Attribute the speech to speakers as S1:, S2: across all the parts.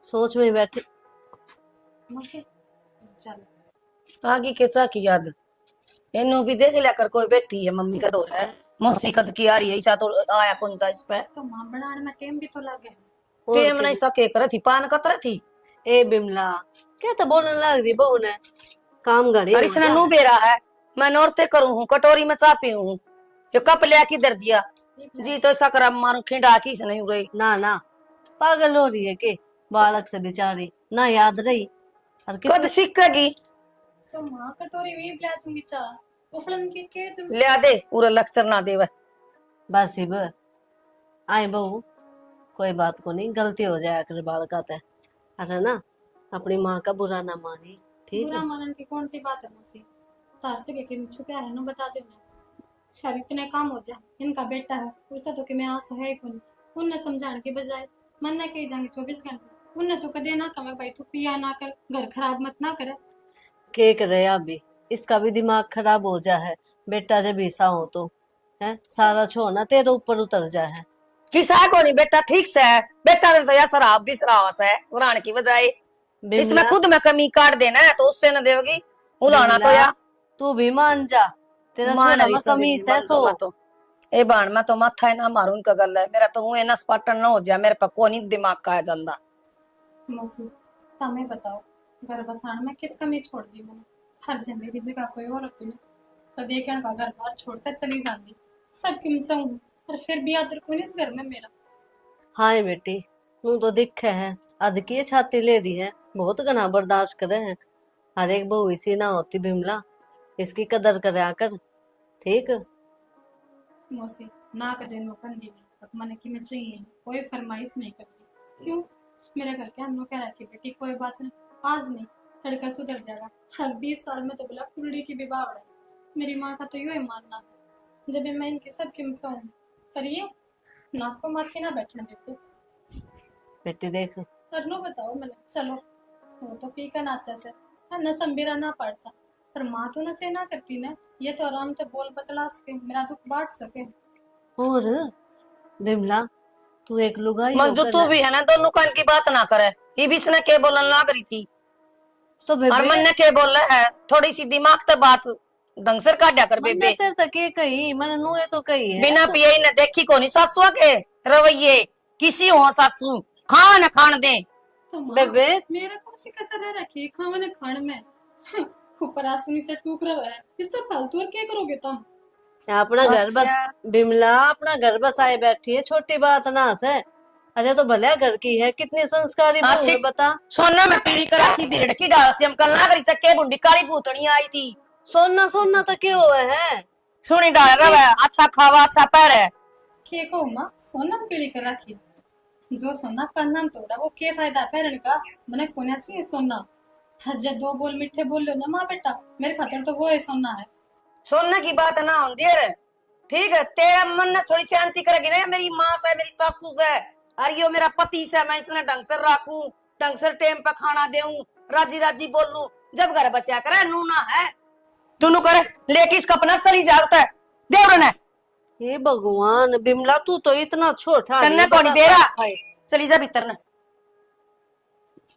S1: सोच में बैठी।
S2: मौसी चल
S3: आगे के चा की याद इन्हों भी देख लिया कर, कोई बैठी है मम्मी का दौर है, मौसी कद की आ रही है, ऐसा तो आया कौन सा इस पे
S2: तो मां बनाने में टाइम भी तो लगे।
S1: और
S3: टेम
S1: क्या
S3: नहीं सके करे थी पान कतरे थी।
S1: ए बिमला क्या तो बोलने लग रही बहू ने, काम घड़ी
S3: अरे इसने नू बेरा है, मैं नौरते करूं हूँ, कटोरी में चा पी हूँ, ये कप लिया किधर दिया जी, तो ऐसा करा मारू खिंडा की नहीं रही।
S1: ना ना पागल हो रही है के बालक से बेचारी ना याद रही। और
S3: कद सीखेगी
S2: तो मां कटोरी में पिला दूंगी चाह उफलन की के तुम
S3: लिया दे, पूरा लेक्चर ना देवे।
S1: बस इब आए बहू, कोई बात को नहीं, गलती हो जाए कर बालका ते, अरे ना अपनी माँ का बुरा ना मानी, ठीक
S2: बुरा
S1: है।
S2: मानन की कौन सी बात है मौसी। तार तो के छुपा है ना बता दे ना। खैर इतने काम हो जाए, इनका बेटा है उसका तो कि मैं आस है कौन। उन्हें समझाने के बजाय मन ना कही जाएंगे 24 घंटे, उन्हें तो कदे ना कमे भाई तू पिया ना कर, घर खराब मत ना करे।
S1: के करे अभी इसका भी दिमाग खराब हो जा है, बेटा जब ऐसा हो तो है सारा छोड़ना तेरे ऊपर उतर जा है।
S3: किसा को नहीं बेटा ठीक से है, बेटा ने तो या शराब भी शराब है उड़ाने की बजाय, इसमें
S1: बिमला
S3: खुद में कमी काट देना है तो उससे न देगी उलाना तो या
S1: तू भी मान जा, तेरा
S3: मान
S1: छोरा
S3: रही
S1: में कमी
S3: जी
S1: है
S3: मन
S1: सो।
S3: तो तो ए बाण में तो माथा है ना मारू उनका गल है, मेरा तो हुए नस पाटन ना हो जाए, मेरे पर कोई नहीं दिमाग का है ਜਾਂਦਾ।
S2: मौसी तमें बताओ घर बसाने में कित कमी छोड़ दी मैंने। हर जगह मेरी जगह कोई और होती ना तो देखने का घर बार छोड़कर चली जाती, सब किम से हूँ और फिर भी आदर कौन इस घर में मेरा।
S1: हाँ बेटी तू तो दिखे है, अध की छाती ले रही है, बहुत गना बर्दाश्त करे है। हर एक बहू इसी ना होती बिमला, इसकी कदर करे कर, ठीक।
S2: मौसी ना कर देनो कंदी में अब मन की मैं चाहिए कोई फरमाइश नहीं करती। क्यों मेरे घर के हम कह रखी बेटी कोई बात नहीं, आज नहीं तड़का सुधर जाएगा। हर 20 साल में तो बोला कुड़ी की भी बावड़ है। मेरी माँ का तो यूं ही मानना है जब मैं इनकी सब किम से हूँ, पर ये नाक को मार के ना बैठने देते।
S1: बेटी देख
S2: करनो बताओ मैंने चलो वो तो पी का नाचा से न संबीरा ना पड़ता, पर माँ तो नशे ना करती ना, ये तो आराम से बोल बतला सके मेरा दुख बांट सके।
S1: और बिमला तू एक लुगाई
S3: मंजू
S1: होकर
S3: तू भी है ना दोनों कान की बात ना करे, ये भी इसने के बोलन लाग रही थी
S1: तो
S3: और
S1: बेबे
S3: मन ने के बोल रहा है, थोड़ी सी दिमाग तो बात ढंग से काटा कर
S1: मैंने
S3: बेबे।
S1: तेरे तक ये कही, मैंने नुए तो कही है
S3: बिना
S1: तो,
S3: पिए ही न देखी कोनी सासुआ के रवैये, किसी हो सासू खान न खान दे।
S2: तो माँ
S1: बेबे
S2: मेरा कौन सी कसर है रखी खाने खान में। ऊपर आंसू नीचे टूक रहा है, इससे फालतू और क्या करोगे तुम।
S1: अपना घर बस,
S3: अच्छा
S1: बिमला अपना घर बसाए बैठी है, छोटी बात ना से। अरे तो भले घर की है, कितनी संस्कारी बहू है बता।
S3: सोना में पीली करा की भीड़ की डाल से हम कल ना करी सके, बुंडी काली भूतनी आई थी।
S1: सोना सोना तो क्यों हुआ है।
S3: सुनी डाल रहा है, अच्छा खावा अच्छा पैर है।
S2: के को माँ सोना पीली कर रखी, जो सोना का नाम तोड़ा वो के फायदा पैरण का, मैंने कोना चाहिए सोना। हज दो बोल मीठे बोल लो ना माँ बेटा, मेरे खातिर तो वो है सोना है।
S3: सोने की बात ना होती है, ठीक है तेरा मन ने थोड़ी शांति करेगी ना, मेरी माँ से मेरी सासू से और यो मेरा पति से, मैं इसने ढंग से रखूं, ढंग से टाइम पे खाना देऊं, राजी राजी बोलूं, जब घर बचा करे नूना है तू करे लेके इसका अपना चली जाता है देवरन है।
S1: ये भगवान बिमला तू तो इतना छोटा
S3: कन्ने कोनी बेरा चली जा भीतर न।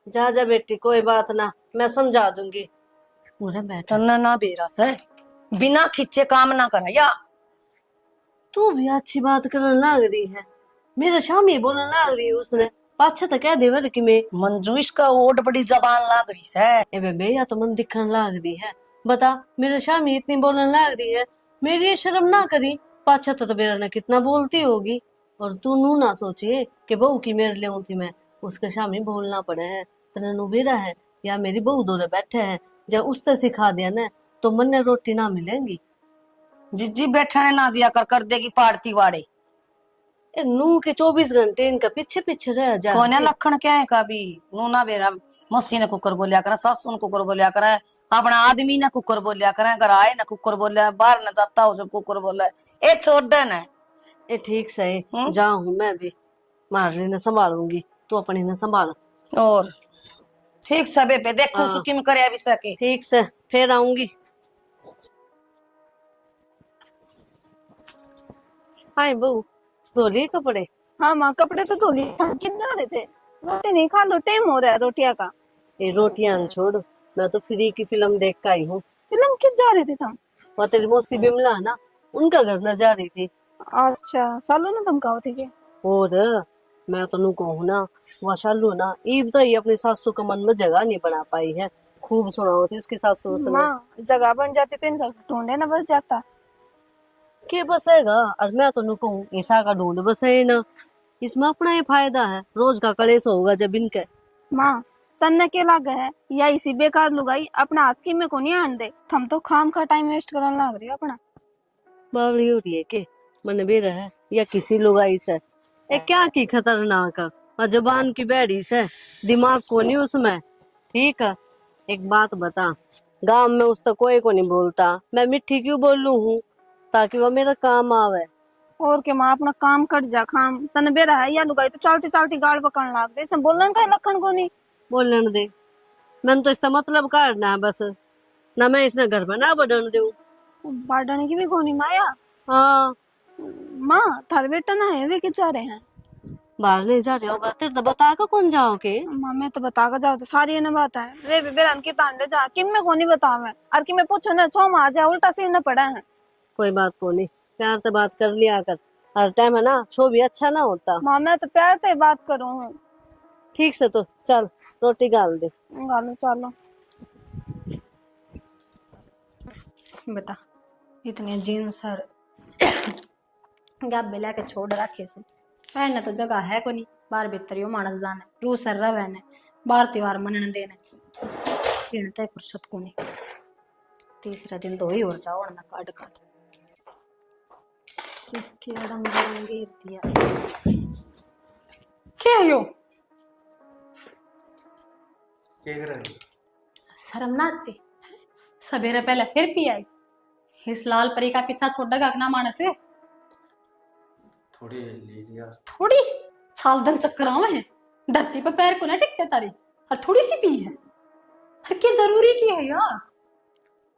S1: जा जा बेटी कोई बात ना, मैं समझा दूंगी। पूरे बैठा
S3: तन्ना ना बेरा से बिना खिंचे काम ना करा या।
S1: तू भी अच्छी बात करने लग रही है, मेरे शामी बोलने लग रही है उसने, पाछा तो कह देवर कि मैं
S3: मंजू इसका ओट बड़ी जबान लाग रही से।
S1: ए बेबे या तो मन दिखने लग रही है, बता मेरे शामी इतनी बोलने लग रही है, मेरी ये शर्म ना करी, पाछा तो मेरा ने कितना बोलती होगी। और तू नू ना सोचिए कि बहू की मेरे ले थी मैं, उसके शामी बोलना पड़े है, तेरे नु बेरा है या मेरी बहू दोरे बैठे हैं, जब उसने सिखा दिया ना तो मन ने रोटी ना मिलेंगी।
S3: जिज्जी बैठने ना दिया कर देगी पाड़ती वाड़े।
S1: ए नू के 24 घंटे इनका पीछे पीछे रह जा।
S3: कोने लखन क्या है कभी नू ना बेरा, मस्सी ने कुकर बोलिया करे, सासू ने कुकर बोलिया करे, अपना आदमी ने कुकर बोलिया करे, घर आए ना कुकर बोलिया, बाहर न जाता हो जब कुकर बोला ए छोड़ देना।
S1: ए ठीक सही जा हूँ मैं भी, मारली ने संभालूंगी, तू अपनी ने संभाल।
S3: और ठीक सबे पे देखो सुकिम करे अभी सके।
S1: ठीक से फिर आऊंगी। हाय बहू धो लिए कपड़े।
S4: हाँ माँ कपड़े तो धो लिए, थक कित जा रहे थे। रोटी नहीं खा लो, टाइम हो रहा है रोटियां का।
S1: ये रोटियां छोड़, मैं तो फ्री की फिल्म देख के आई हूँ।
S4: फिल्म किस जा रहे थे तुम?
S1: वह तेरी मौसी बिमला है ना, उनका घर न जा रही थी।
S4: अच्छा सालो ना तुम कहो ठीक है।
S1: और मैं तो कहूँ ना, वह शालू ना ईब तो ही अपनी सासू का मन में जगह नहीं बना पाई है। खूब सुना होती इसकी सासू उसने
S4: माँ जगह बन जाती तो इनका ढूंढे ना बस जाता।
S1: के बसेगा। और मैं तो कहूँ ईसा का ढूंढ बसे ना, इसमें अपना ही फायदा है, रोज का कलेश होगा जब इनके।
S4: माँ तन्ने के लागे है या इसी बेकार लुगाई अपना हाथ की में को नहीं आन दे, थम तो खाम खा टाइम वेस्ट करने लग रही हो अपना।
S1: बावली हो रही है के मन बेरा है या किसी लुगाई से, ए क्या की खतरनाक है। और जबान की बैड़ी से दिमाग को नहीं उसमें। ठीक है, एक बात बता, गांव में उसका कोई को नहीं बोलता, मैं मिट्टी क्यों बोलूं हूँ, ताकि वो मेरा काम आवे।
S4: और के माँ अपना काम कर जा खाम, तने बेरा है या लुगाई तो चलती चलती गाड़ पकड़ने लग दे, इसमें बोलन का लखन को नहीं।
S1: बोलन दे, मैंने तो इसका मतलब काटना है बस, ना मैं इसने घर में ना बढ़न दूं।
S4: बाढ़ने की भी कोनी माया।
S1: हाँ,
S4: माँ थारे बेटा ना है वे के जा रहे हैं?
S1: बाहर नहीं जा रहे होगा, तेरे तो बता कर कौन जाओ के।
S4: माँ मैं तो बता कर जाओ तो सारी ये ना बात है, वे भी बेरन की तांडे जा किम में कोनी बतावे, और कि मैं पूछो ना छो माँ जा उल्टा सिर न पड़ा है।
S1: कोई बात को नहीं, प्यार से बात कर लिया कर, हर टाइम है ना छो भी अच्छा ना होता।
S4: माँ मैं तो प्यार से बात करूँ हूँ।
S1: ठीक से तो चल रोटी गाल दे।
S4: गालो चलो। बता इतने जीन्स और गब्बे लेके छोड़ रखे से पहनने तो जगह है को नहीं, बार भीतर मानस जाने रू सर रवे ने बार त्योहार मनने देने पीणते फुर्सत को नहीं। तीसरा दिन तो ही और जाओ ना काट काट दिया। क्या यो शर्म ना आती? सवेरे पहले फिर पी आई, इस लाल परी का पीछा छोड़ दगा ना मानस से।
S5: थोड़ी ले लिया।
S4: थोड़ी साल दिन चक्कर आवे हैं, धरती पे पैर को ना टिकते तारी, और थोड़ी सी पी है, हर की जरूरी की है यार।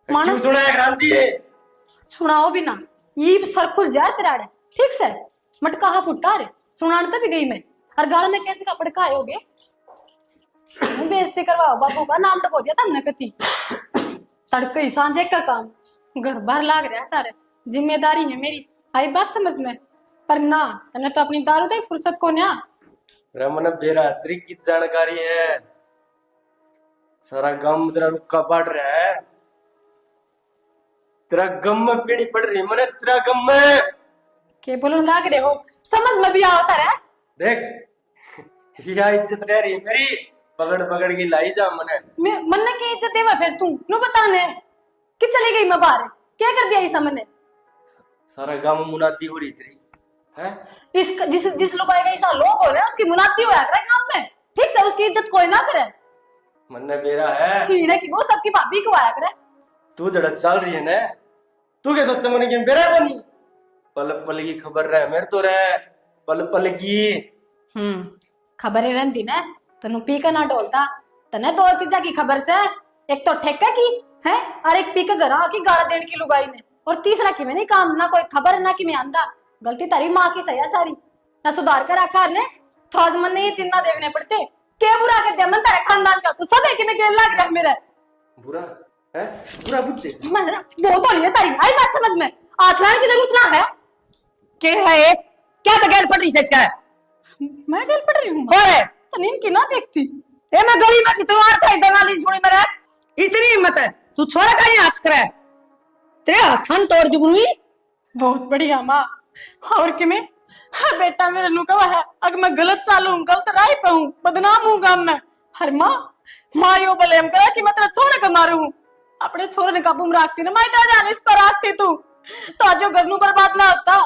S5: क्यों
S4: मानस
S5: सुना है क्रांति?
S4: सुनाओ भी ना, ये सर खुल जाए तेराड़े ठीक से मट कहा फुटता रे सुनाने भी गई मैं, और गाल में कैसे कपड़े का आयोगे, बेइज्जती करवाओ बाबू का नाम डबो दिया तुमने कती। तड़के सांझे का काम घर बार लाग रहा है तारे, जिम्मेदारी है मेरी, आई बात समझ में, पर ना तने तो अपनी दारू दे फुर्सत को ना।
S5: रमन बेरात्रि की जानकारी है, सारा गम तेरा रुक्का पड़ रहा है, तेरा गम में पीड़ी पड़ रही मने, तेरा गम में
S4: के बोलने लाग रहे हो, समझ में भी आता है।
S5: देख यह इज्जत रह रही मेरी, पकड़ पकड़ के लाई जा मने।
S4: मैं मन्ने की इज्जत देवा फिर तू नु बताने कि चली गई मैं बाहर, क्या कर दिया इस हमने?
S5: सारा गम मुनादी हो रही तेरी है।
S4: इस जिस लोग आएगा ऐसा लोग हो रहे हैं उसकी मुनादी होया करे काम में, ठीक से उसकी इज्जत कोई ना करे।
S5: मन्ने बेरा है
S4: कीड़े की वो सबकी भाभी को आया करे।
S5: तू जड़ा चल रही है ना, तू क्या सोचा मने कि बेरा बनी, पल पल की खबर रहे मेरे तो रहे पल पल की।
S4: खबर ही रहती ना, तनु पी का ना डोलता, तने दो चीजा की खबर से, एक तो ठेका की है और एक पी के घर आके गाड़ा देने की लुगाई ने, और तीसरा की मैं नहीं काम ना कोई खबर ना कि मैं आंदा। गलती तारी माँ की सही है सारी, ना सुधार कर रखा ने थोज मन ने ये तीन ना देखने पड़ते, क्या बुरा कर दिया मन तेरे खानदान का, तू सब है कि मैं गेल लाग रहा मेरा
S5: बुरा है, बुरा बुझे
S4: मन वो तो नहीं है तारी, आई बात समझ में, आतलान की जरूरत ना है।
S3: क्या है क्या बगैर पड़ रही है इसका?
S4: मैं गेल पड़ रही हूँ
S3: और है
S4: तो नींद की ना देखती।
S3: ए मैं गली में तुम्हार था दलाली सुनी मेरा, इतनी हिम्मत है तू छोरा का नहीं हाथ करे, तेरे हाथन तोड़ दूंगी।
S4: बहुत बढ़िया माँ, और कि मैं हाँ बेटा मेरे नु कहा है, अगर मैं गलत चालू हूँ गलत राय पे हूँ बदनाम हूँ गांव में, हर माँ माँ यो बलेम करा कि मैं तेरा छोरे का मारू हूँ, अपने छोरे ने काबू में रखती ना, मैं जाने इस पर आती तू तो आज घर नु बर्बाद ना होता।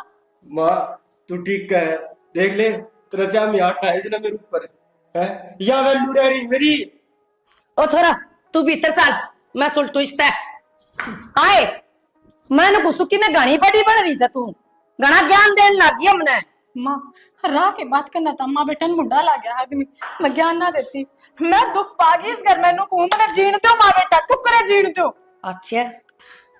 S5: माँ तू ठीक कहे, देख ले तेरा से हम यहाँ ठाई ना मेरे ऊपर है, या वैल्यू रह रही मेरी।
S3: ओ छोरा तू भीतर चल, मैं सुलटू इस्ता आए, मैंने गुस्सुकी में घनी बड़ी बन रही से, तू घना ज्ञान देने लग गई हमने।
S4: माँ राह के बात करना था, माँ बेटा मुंडा ला गया आदमी, मैं ज्ञान ना देती, मैं दुख पागी इस घर में नु मैंने जीण दो माँ बेटा, चुप करे जीण दो।
S3: अच्छा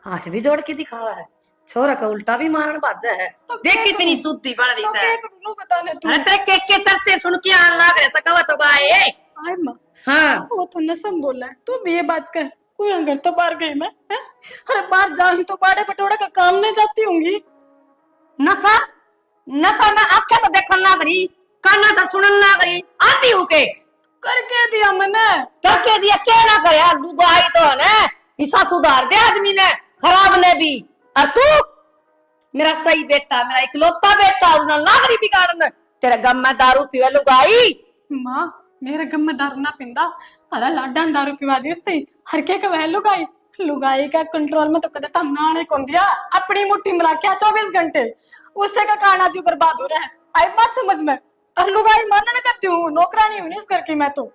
S3: हाथ भी जोड़ के दिखावा है, छोरा का उल्टा भी मारन बाजा है।
S4: तो
S3: देख
S4: क्या
S3: कितनी
S4: करूं?
S3: शुद्धि बन रही
S4: तो
S3: है।
S4: क्या करूं बताने तू।
S3: अरे तेरे के चर्चे सुन के आन लाग रहे सकवा तो गाए।
S4: आय माँ,
S3: हाँ
S4: वो तो नसम बोला है, तू भी ये बात कर। कोई अंगर तो बाहर गई मैं, हैं? अरे बाहर जाऊंगी तो बाड़े पटोड़े का काम नहीं जाती होंगी।
S3: नशा नशा में आंखें तो देखन लाग रही, काना तो सुनन लाग रही, आती हूँ के
S4: करके दिया मैंने।
S3: करके दिया क्या ना करे यार, डूबाई तो है ना। ईसा सुधार दे आदमी ने, खराब ने भी। और तू मेरा सही बेटा, मेरा इकलौता बेटा, उन्हें लाग रही बिगाड़न। तेरे गम में दारू पीवे लुगाई।
S4: माँ मेरे गम में दारू ना पिंदा, अरे लाडा दारू पिवा दी उससे। हर के का वह लुगाई, लुगाई का कंट्रोल में तो कदे तम नाने कौन दिया। अपनी मुट्ठी में रखा 24 घंटे, उससे का काना जी बर्बाद हो रहा है। आई बात समझ में। और लुगाई मानने करती हूँ, नौकरानी हूँ इस घर की मैं तो।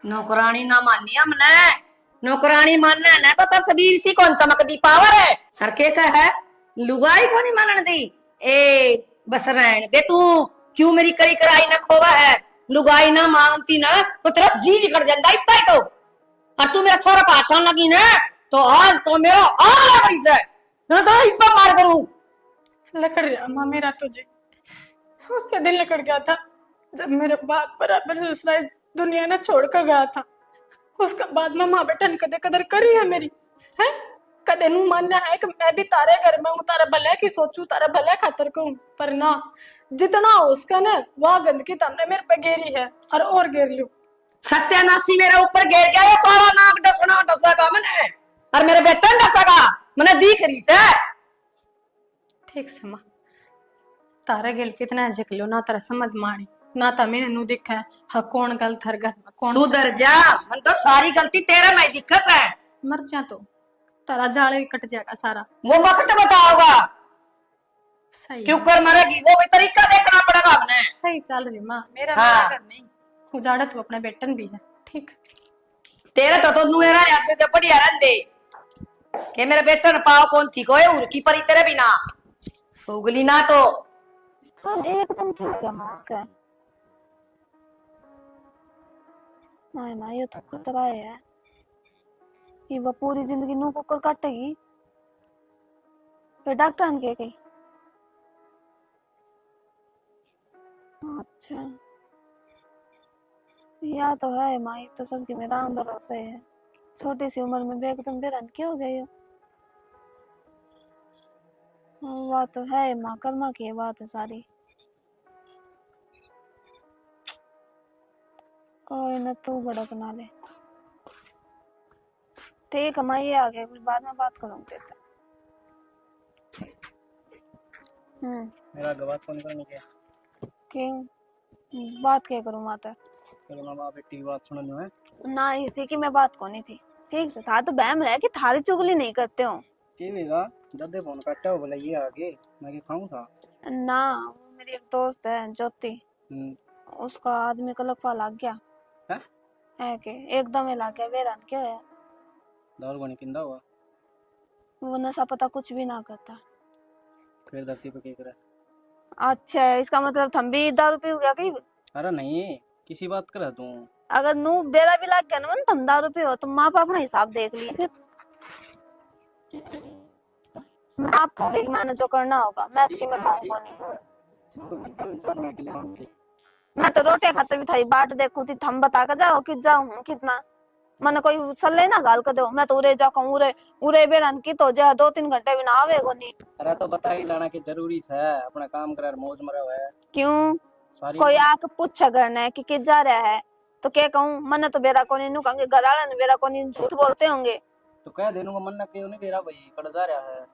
S3: नौकरानी ना मानी हमने, नौकरानी मानना है ना तो तस्वीर सी कौन चमकदी पावर है। हर के का है लुगाई को नहीं मानने दी। ए बस रहने दे तू, क्यों मेरी करी कराई ना खोवा है। लुगाई ना मानती ना तो तेरा जी निकल जाता इतना ही तो। और तू मेरा छोरा पाठन लगी ना तो आज तो मेरा आग लग रही से, तो इब्बा मार करूं।
S4: लकड़ गया माँ मेरा तुझे, उससे दिन लकड़ गया था जब मेरे बाप बराबर दूसरा दुनिया ने छोड़ कर गया था। उसका बाद में माँ बेटा ने कदे कदर करी है मेरी, है कदे नू मानना है कि मैं भी तारे घर में हूँ, तारा भले की सोचू, तारा भले खातर कहूँ। पर ना, जितना हो उसका ना वह गंदगी तुमने मेरे पे घेरी है और घेर लू।
S3: सत्यानाशी मेरे ऊपर गिर गया, ये काला नाक डसना डसेगा मैंने, और मेरे बेटे ने डसेगा मैंने दिख रही से।
S4: ठीक से माँ, तारा गेल कितना झक लो ना, तारा समझ मारी ना था मेरे नू दिखा है। हाँ कौन गलत हर घर में कौन
S3: सुधर जा, मन तो सारी गलती तेरे में दिक्कत है।
S4: मर जा तो तारा जाले कट जाएगा सारा।
S3: वो वक्त बताओगा
S4: सही
S3: क्यों कर मरेगी, वो भी तरीका देखना पड़ेगा हमने।
S4: सही चल रही माँ, मेरा
S3: हाँ।
S4: मेरा घर नहीं उजाड़ा तो अपने बेटन भी है। ठीक
S3: तेरे तो नुएरा रहते थे बढ़िया रहते के मेरे बेटे ने पाव कौन थी कोई उर की परी तेरे बिना सोगली ना तो।
S6: एकदम ठीक है माँ का। ना ये तो खतरा है कि वह पूरी जिंदगी नू कुकर काटेगी। फिर डॉक्टर ने कही अच्छा या तो है माँ, ये तो सबकी मेरा आम भरोसे है। छोटी सी उम्र में एकदम बेरन क्यों हो गई हो। बात तो है माँ, कर्मा की बात है सारी। कोई ना तू भड़क ना ले। ठीक है मैं ये आ गया, कुछ बाद में बात करूंगी।
S7: मेरा गवात कौन करने के
S6: क्यों बात क्या करूं माता।
S7: चलो माँ बाप बेटी की बात सुननी है
S6: ना इसी की मैं बात को नहीं थी। ठीक से था तो बहम रहा कि थारी चुगली नहीं करते हो।
S7: टीवीगा ददे फोन काटा हो बोला ये आगे मैं के खाऊं था
S6: ना मेरी एक दोस्त है ज्योति, उसका आदमी का लकवा लग गया है के एकदम ही लग गया। वेरान क्यों है
S7: दारू बनी पिंदा हुआ
S6: वो नशा पता कुछ भी ना करता।
S7: फिर धरती पे क्या करे।
S6: अच्छा इसका मतलब थम भी दारू पी गया कहीं।
S7: अरे नहीं किसी बात कर तू
S6: अगर नू बेरा भी लग गया ना तुम दारू पी हो तो माँ बाप अपना हिसाब देख लिए फिर। आपको देख मैंने जो करना होगा मैं तो मैं खाऊंगा नहीं। मैं तो रोटी खाते भी थाई बाट देखू थी थम बता कर जाओ कि जाऊं कितना मैंने कोई सल्ले ना गाल कर दो। मैं तो उरे जाऊं उरे उरे बेरन की तो जा 2-3 घंटे भी ना आवेगो नहीं।
S7: अरे तो बता ही लाना कि जरूरी है अपना काम कर मौज मरा है
S6: क्यों
S7: सारी
S6: कोई आके पूछा करना है कि जा रहा है तो क्या कहूं। मैंने तो बेरा को नहीं नू कहूंगे घर वाले ने बेरा को नहीं झूठ बोलते होंगे।
S7: तो कह देनूंगा मन ना क्यों नहीं दे रहा भाई कड़ जा रहा है।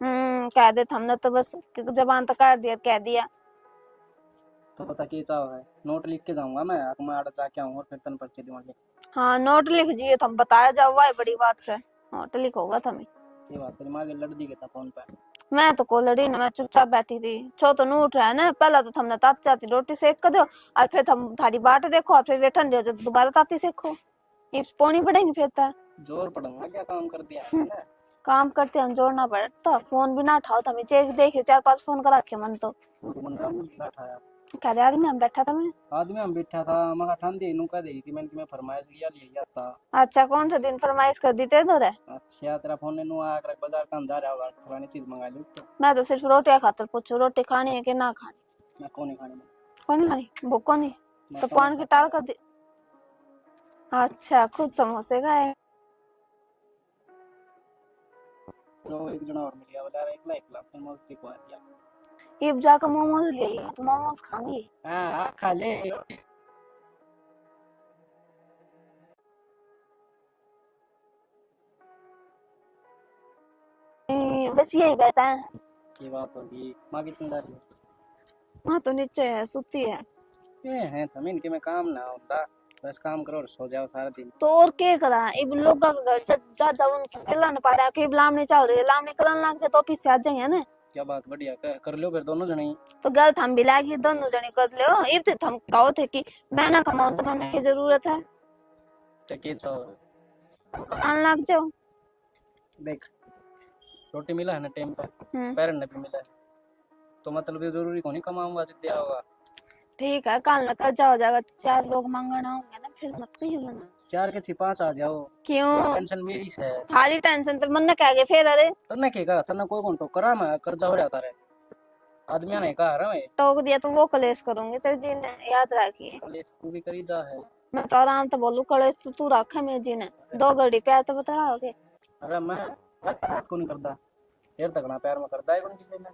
S6: कह दे हमने तो बस जबान तो काट दिया कह दिया।
S7: तो पता क्या चाह है नोट लिख के जाऊंगा मैं आड़ा जाके आऊंगा और फिर तन पर्चे दूंगा।
S6: हाँ नोट लिख दिए तुम बताया जाओ वाह बड़ी बात से नोट लिख होगा तुम्हें।
S7: ये बात तेरी माँ के लड़ दी था फोन पे।
S6: मैं तो को लड़ी ना मैं चुपचाप बैठी थी। छो तो नू उठ रहा है ना पहला तो हमने तात जाती रोटी सेक कर दो और फिर हम थारी बाट देखो और फिर वे ठंडे हो दोबारा ताती सेको ये पौनी पड़ेगी फिर तो
S7: जोर पड़ूंगा क्या काम कर दिया है
S6: काम करते हम जोड़ना पड़ता। फोन भी ना उठाओ तुम्हें देख 4-5 फोन करा के मन तो
S7: बंदा बैठा है
S6: कह रहे आदमी हम बैठा था मैं।
S7: आदमी हम बैठा था, मगर ठंडी नु कह दी थी मैंने कि मैं फरमाइश लिया लिया था।
S6: अच्छा कौन सा दिन फरमाइश कर दी थे धोरे?
S7: अच्छा तेरा फोन ने नु आकर बाजार का अंदर आया होगा, पुरानी चीज मंगा ली तो।
S6: मैं तो सिर्फ रोटियां खातर पूछू, रोटी खानी है कि ना खानी?
S7: मैं कौन नहीं खाने में।
S6: कौन नहीं खानी? भूख को नहीं
S7: मैं
S6: तो
S7: कौन
S6: पान की टाल कर दी। अच्छा खुद समोसे खाए।
S7: तो एक जना और मिल गया बोला एकला एकला फिर मैं उसकी को आ गया।
S6: इब जाकर मोमोज ले लिया तो मोमोज खाऊंगी।
S7: हां खा ले।
S6: बस यही कहता है।
S7: ये बात होगी मां कितनी दार है।
S6: वहाँ तो नीचे है, सुती है।
S7: ये है तो इनके में काम ना होता, बस काम करो और सो जाओ सारा दिन।
S6: तो और क्या करा? इब लोग का घर जा जा उनके पिल्ला न पाड़ा कि इब लामने चल रही है, लामने करन लग जाए तो ऑफिस से आ जाएंगे ना।
S7: क्या बात बढ़िया कर लो फिर दोनों जने ही।
S6: तो गलत हम भी लागी दोनों जने कर ले हो। इब तो हम कहो थे कि मैं ना कमाऊं तो मैंने की जरूरत है,
S7: चके तो
S6: आन लग जाओ।
S7: देख रोटी मिला है ना टाइम पर,
S6: हम्म,
S7: पैरन ने भी मिला है, तो मतलब ये जरूरी को नहीं कमाऊंगा तो दिया होगा।
S6: ठीक है कल न कर जाओ जाएगा, 4 लोग मांगना होंगे ना, फिर मत कहियो ना।
S7: 4 के 5 आ जाओ।
S6: क्यों?
S7: टेंशन मेरी से है।
S6: थारी टेंशन तो मन ने कह गए फिर। अरे
S7: तन्ने के कहा तन्ने कोई कौन टोकरा में कर्जा हो जाता रे आदमी ने कहा रहा मैं
S6: टोक दिया तो वो कलेश करूंगी तेरे जी ने, याद रखिए।
S7: ले तू भी करी जा है।
S6: मैं तो आराम से बोलू कलेश तो तू रखा मेरे जी ने, 2 घड़ी प्यार तो बतड़ा हो गए।
S7: अरे मैं बात को नहीं करता फिर तक ना प्यार में करता है कौन किसी ने।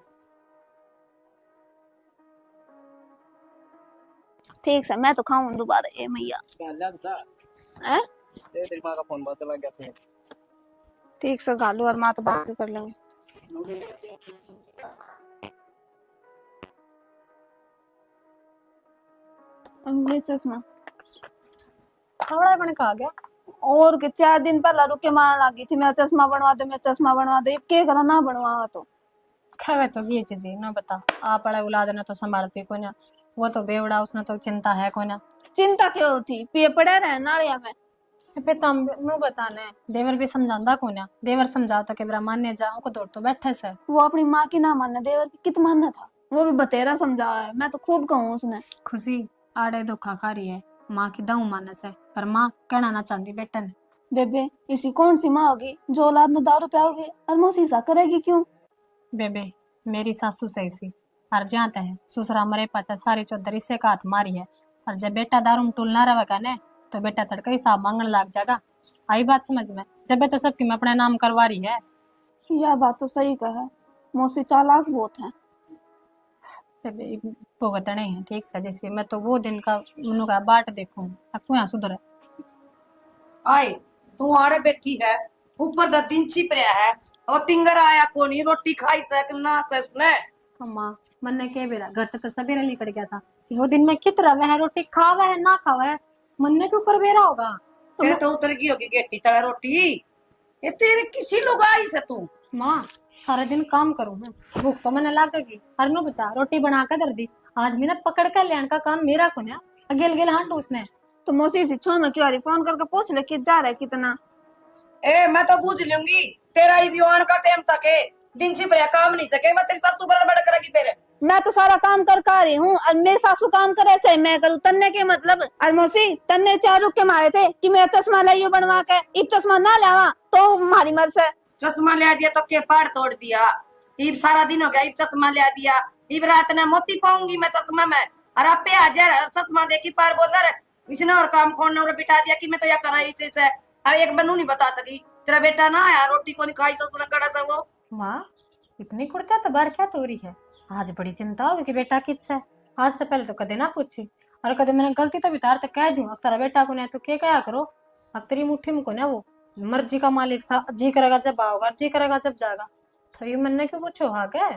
S6: ठीक है मैं तो खाऊं दोबारा ये मैया।
S7: गाला था
S6: हैं?
S7: तेरी मां का फोन बात लग गया फिर।
S6: ठीक से गालू और माँ तो बात भी कर लेंगे। ये चश्मा
S4: थोड़ा बन का आ गया।
S6: और के 4 दिन पहले रुके मारने लगी थी, मैं चश्मा बनवा दो, मैं चश्मा बनवा दो। के करा ना बनवा तो
S4: खेवे तो ये चीज ना बता, आप पड़ा औलाद ने तो संभालती को ना, वो तो बेवड़ा उसने तो चिंता है को ना।
S6: चिंता क्यों होती, पिए पड़े रहे नालिया में।
S4: पे तम नु बताने देवर भी समझांदा को ना, देवर समझाओ तो केबरा मानने जाओ को दौड़ तो बैठे से।
S6: वो अपनी माँ की ना मानना, देवर की कित मानना था, वो भी बतेरा समझा है। मैं तो खूब कहूँ उसने।
S4: खुशी आड़े धोखा खा रही है, माँ की दाऊ मानस है पर माँ कहना ना चाहती बेटा ने।
S6: बेबे इसी कौन सी माँ होगी जो औलाद ने दारू पियाओगे और मोसीसा करेगी क्यों?
S4: बेबे मेरी सासू सही सी और जानते हैं ससुरा मरे पाचा सारी चौधर इससे का हाथ मारी है, और जब बेटा दारू में टूलना रहेगा ने तो बेटा तड़का हिसाब मांगने लग जाएगा। आई बात समझ में? जब तो सबकी मैं अपने नाम करवा रही है।
S6: यह बात तो सही कहा, मौसी चालाक बहुत है।
S4: बेबे भुगतने हैं ठीक से, जैसे मैं तो वो दिन का मनु का बाट देखूं अब तू यहाँ सुधर।
S3: आए तू आड़े बैठी है, ऊपर द दिन छिप रहा है और टिंगर आया कोनी रोटी खाई सक ना सक ने।
S4: अम्मा मन ने के बेरा घर तो सवेरे निकल गया था, वो दिन में कितना वह रोटी खावा है ना खावा है मन ने के ऊपर बेरा होगा।
S3: तेरे तो उतर गई होगी गेटी तड़ा रोटी, ये तेरे किसी लोग आई से तू।
S4: माँ सारा दिन काम करूँ मैं, भूख तो मैंने लागेगी। हर नु बता रोटी बना कर दर दी, आज मैंने पकड़ कर लेने का काम मेरा को ना, अगेल गेल हाँ टूसने।
S6: तो मौसी से छो में क्यों आ रही, फोन करके पूछ ले कि जा रहा है कितना।
S3: ए मैं तो पूछ लूंगी, तेरा ही विवान का टाइम तक है, दिन छिप रहा काम नहीं सके, मैं तेरी सासू बड़ा करेगी फिर।
S6: मैं तो सारा काम कर आ रही हूँ और मेरी सासू काम करे चाहे मैं करूँ, तन्ने के मतलब। और मौसी तन्ने 4 रुक के मारे थे कि मेरा चश्मा लाइयो बनवा के, इब चश्मा ना लावा तो हमारी मर्ज है।
S3: चश्मा ले दिया तो के पार तोड़ दिया, इब सारा दिन हो गया, इब चश्मा ले दिया, इब रात ने मोती पाऊंगी मैं चश्मा में, और आप पे हजार चश्मा देखी पार बोलना रे इसने और काम खोलने और बिठा दिया कि मैं तो यह करा इसे से। अरे एक बनू नहीं बता सकी, तेरा बेटा ना आया रोटी को नहीं खाई ससुर कड़ा सा वो।
S4: माँ इतनी कुर्ता तो बार क्या तोरी है, आज बड़ी चिंता होगी कि बेटा किस है। आज से पहले तो कदे ना पूछी, और कदे मैंने गलती तो बितार तक कह दूं तेरा बेटा को नहीं तो क्या कया करो, अब तेरी मुट्ठी में को ना वो मर्जी का मालिक सा, जी करेगा जब आओगा जी करेगा जब जाएगा। तो ये मन ने क्यों पूछो हा क्या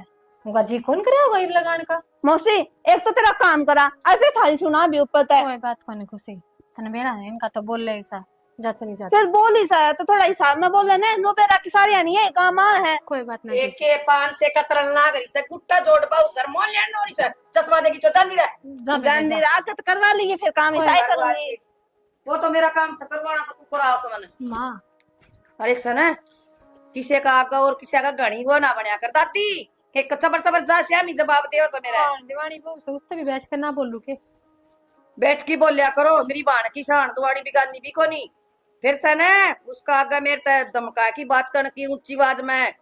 S4: होगा, जी कौन करेगा ईब लगाने का।
S6: मौसी एक तो तेरा काम करा और फिर थाली सुना भी ऊपर तय।
S4: कोई बात को नहीं खुशी, तने मेरा है इनका तो बोल ले ऐसा, जा चली जा।
S6: फिर बोल ही सा तो थोड़ा हिसाब में बोल लेना, नो बेरा की सारी नहीं है काम आ है।
S4: कोई बात नहीं
S3: एक के पान से कतरन ना करी से गुट्टा जोड़ पाऊ सर मोल लेन नोरी से चश्मा देगी तो जानी रे
S4: जा बेटा,
S6: गांधी
S4: जा।
S6: राकत करवा लीजिए फिर काम ही साई करूंगी।
S3: वो तो मेरा काम से करवाना तो तू कराओ समन।
S4: माँ
S3: और एक सन किसी का आगा और किसी का घड़ी वो ना बनया कर दाती, के सबर सबर जा श्यामी जवाब देव से मेरा
S4: दीवानी बहू से उससे भी बैठ कर ना बोलू के।
S3: बैठ की बोलिया करो, मेरी बाण की शान दुआनी बिगानी भी कोनी। फिर से न उसका आगे मेरे ते धमका की बात करने की ऊंची आवाज में।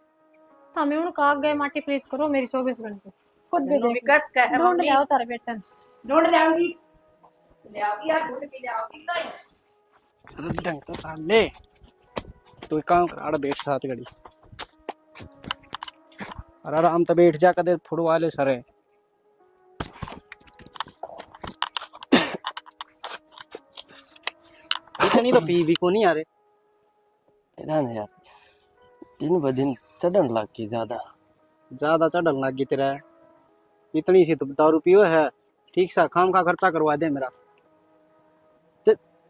S4: हमें उनका आग गए माटी प्लीज करो मेरी 24 घंटे खुद भी
S3: भी कस का है
S4: ढूंढ
S3: मम्मी।
S4: ले आओ तारे बेटा।
S3: ढूंढ ले आऊंगी, ले आऊंगी यार, ढूंढ के ले आऊंगी
S7: ढंग तो चाल ले। तू एक काम कर, आड़ बैठ साथ घड़ी। अरे आराम तो बैठ जा, कदे फुटवाले सरे। इतनी तो पी भी को नहीं यार।
S5: तेरा ना यार दिन ब दिन चढ़न लग गई ज्यादा।
S7: ज्यादा चढ़न लग गई तेरा। इतनी सी तो दारू पियो है, ठीक सा खाम का खर्चा करवा दे मेरा।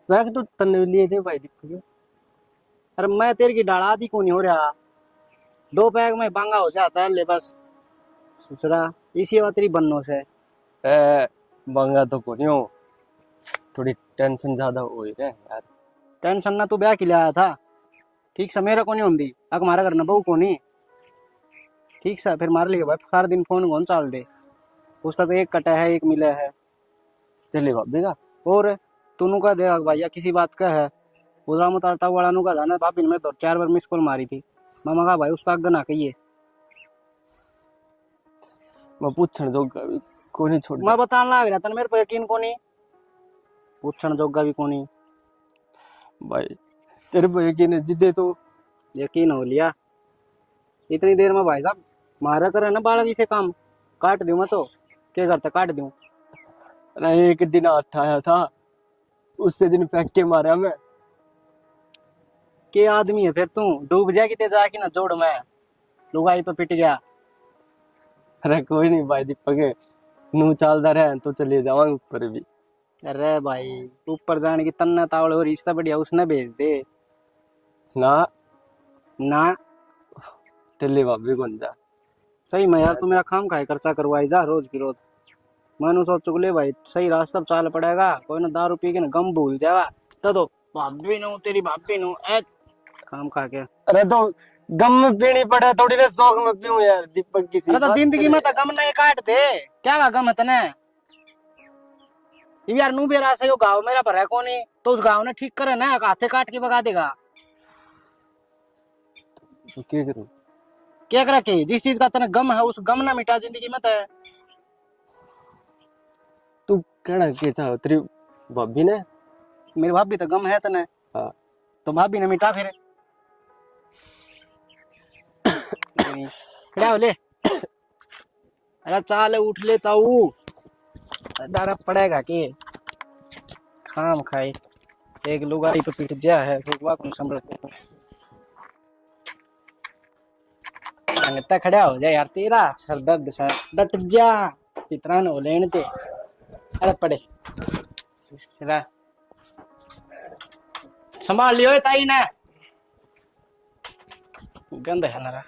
S5: वह तो तन्ने लिए थे भाई दीपक।
S7: अरे मैं तेरे की डाला आदि को नहीं हो रहा, 2 पैग में बांगा हो जाता है ले बस। सुसरा इसी बात तेरी बननो से।
S5: बंगा तो को नहीं हो, थोड़ी टेंशन ज्यादा हो रही है यार।
S7: टेंशन ना तू ब्याह के लिए आया था, ठीक सा मेरा को नहीं होंगी। अक मारा करना बहू को नहीं, ठीक सा फिर मार लिया भाई सारा दिन फोन कौन चाल दे। उसका तो एक कटा है एक मिला है।
S5: चलिए भाभी का
S7: और तूनू का दे भैया किसी बात का है। उधरा मुतारता वाला नु का था ना भाभी ने, मैं तो 4 बार मिस कॉल मारी थी। मामा का भाई उसका अग्गा ना कहिए।
S5: मैं पूछण जोगा भी को नहीं छोड़
S7: मैं बताने लग रहा था मेरे पे यकीन को नहीं, पूछण जोगा भी को नहीं।
S5: भाई तेरे पे यकीन है जिदे तो
S7: यकीन हो लिया इतनी देर में भाई साहब। मारा करे ना बाड़ा जी से काम काट दूं मैं तो क्या करता काट दूं।
S5: अरे एक दिन हाथ आया था, उससे दिन फेंक के मारा मैं।
S7: के आदमी है फिर तू, डूब जाएगी ते जाके ना जोड़ मैं लुगाई पे पिट गया।
S5: अरे कोई नहीं भाई दीपक, नू चालदा रहे तो चले जावांगे ऊपर भी।
S7: अरे भाई ऊपर जाने की तन्ना तावड़ और रिश्ता बढ़िया उसने भेज दे
S5: ना
S7: ना।
S5: चले भाभी कौन जा।
S7: सही में यार तू मेरा खाम खाए खर्चा करवाई जा रोज की रोज। मैंने सोच चुकले भाई सही रास्ता चाल पड़ेगा, कोई ना दारू पी के ना गम भूल जावा तो भाभी नो तेरी भाभी नो ए काम खा के।
S5: अरे तो गम में पीनी पड़े थोड़ी ना शौक में पीऊं यार दीपक किसी।
S7: अरे तो जिंदगी में तो गम नहीं काट दे, क्या का गम है तने। यार नू बेरा से यो गाँव मेरा भरा को नहीं तो उस गाँव ने ठीक करे ना, हाथे काट के भगा देगा।
S5: तो क्या करूं।
S7: क्या कर के जिस चीज का तने गम है उस गम ना मिटा जिंदगी में तो।
S5: तू कहना के चाह तेरी भाभी ने।
S7: मेरी भाभी तो गम है तने,
S5: हाँ
S7: तो भाभी ने मिटा फिर खड़ा हो ले। अरे चाल उठ लेता हूँ, डर पड़ेगा कि खाम खाए एक लुगाई पे पिट जा है कौन संभल इतना खड़ा हो जाए यार तेरा सर दर्द सर डट जा इतना न हो लेने ते। अरे पड़े संभाल लियो ताई ने, गंद है ना।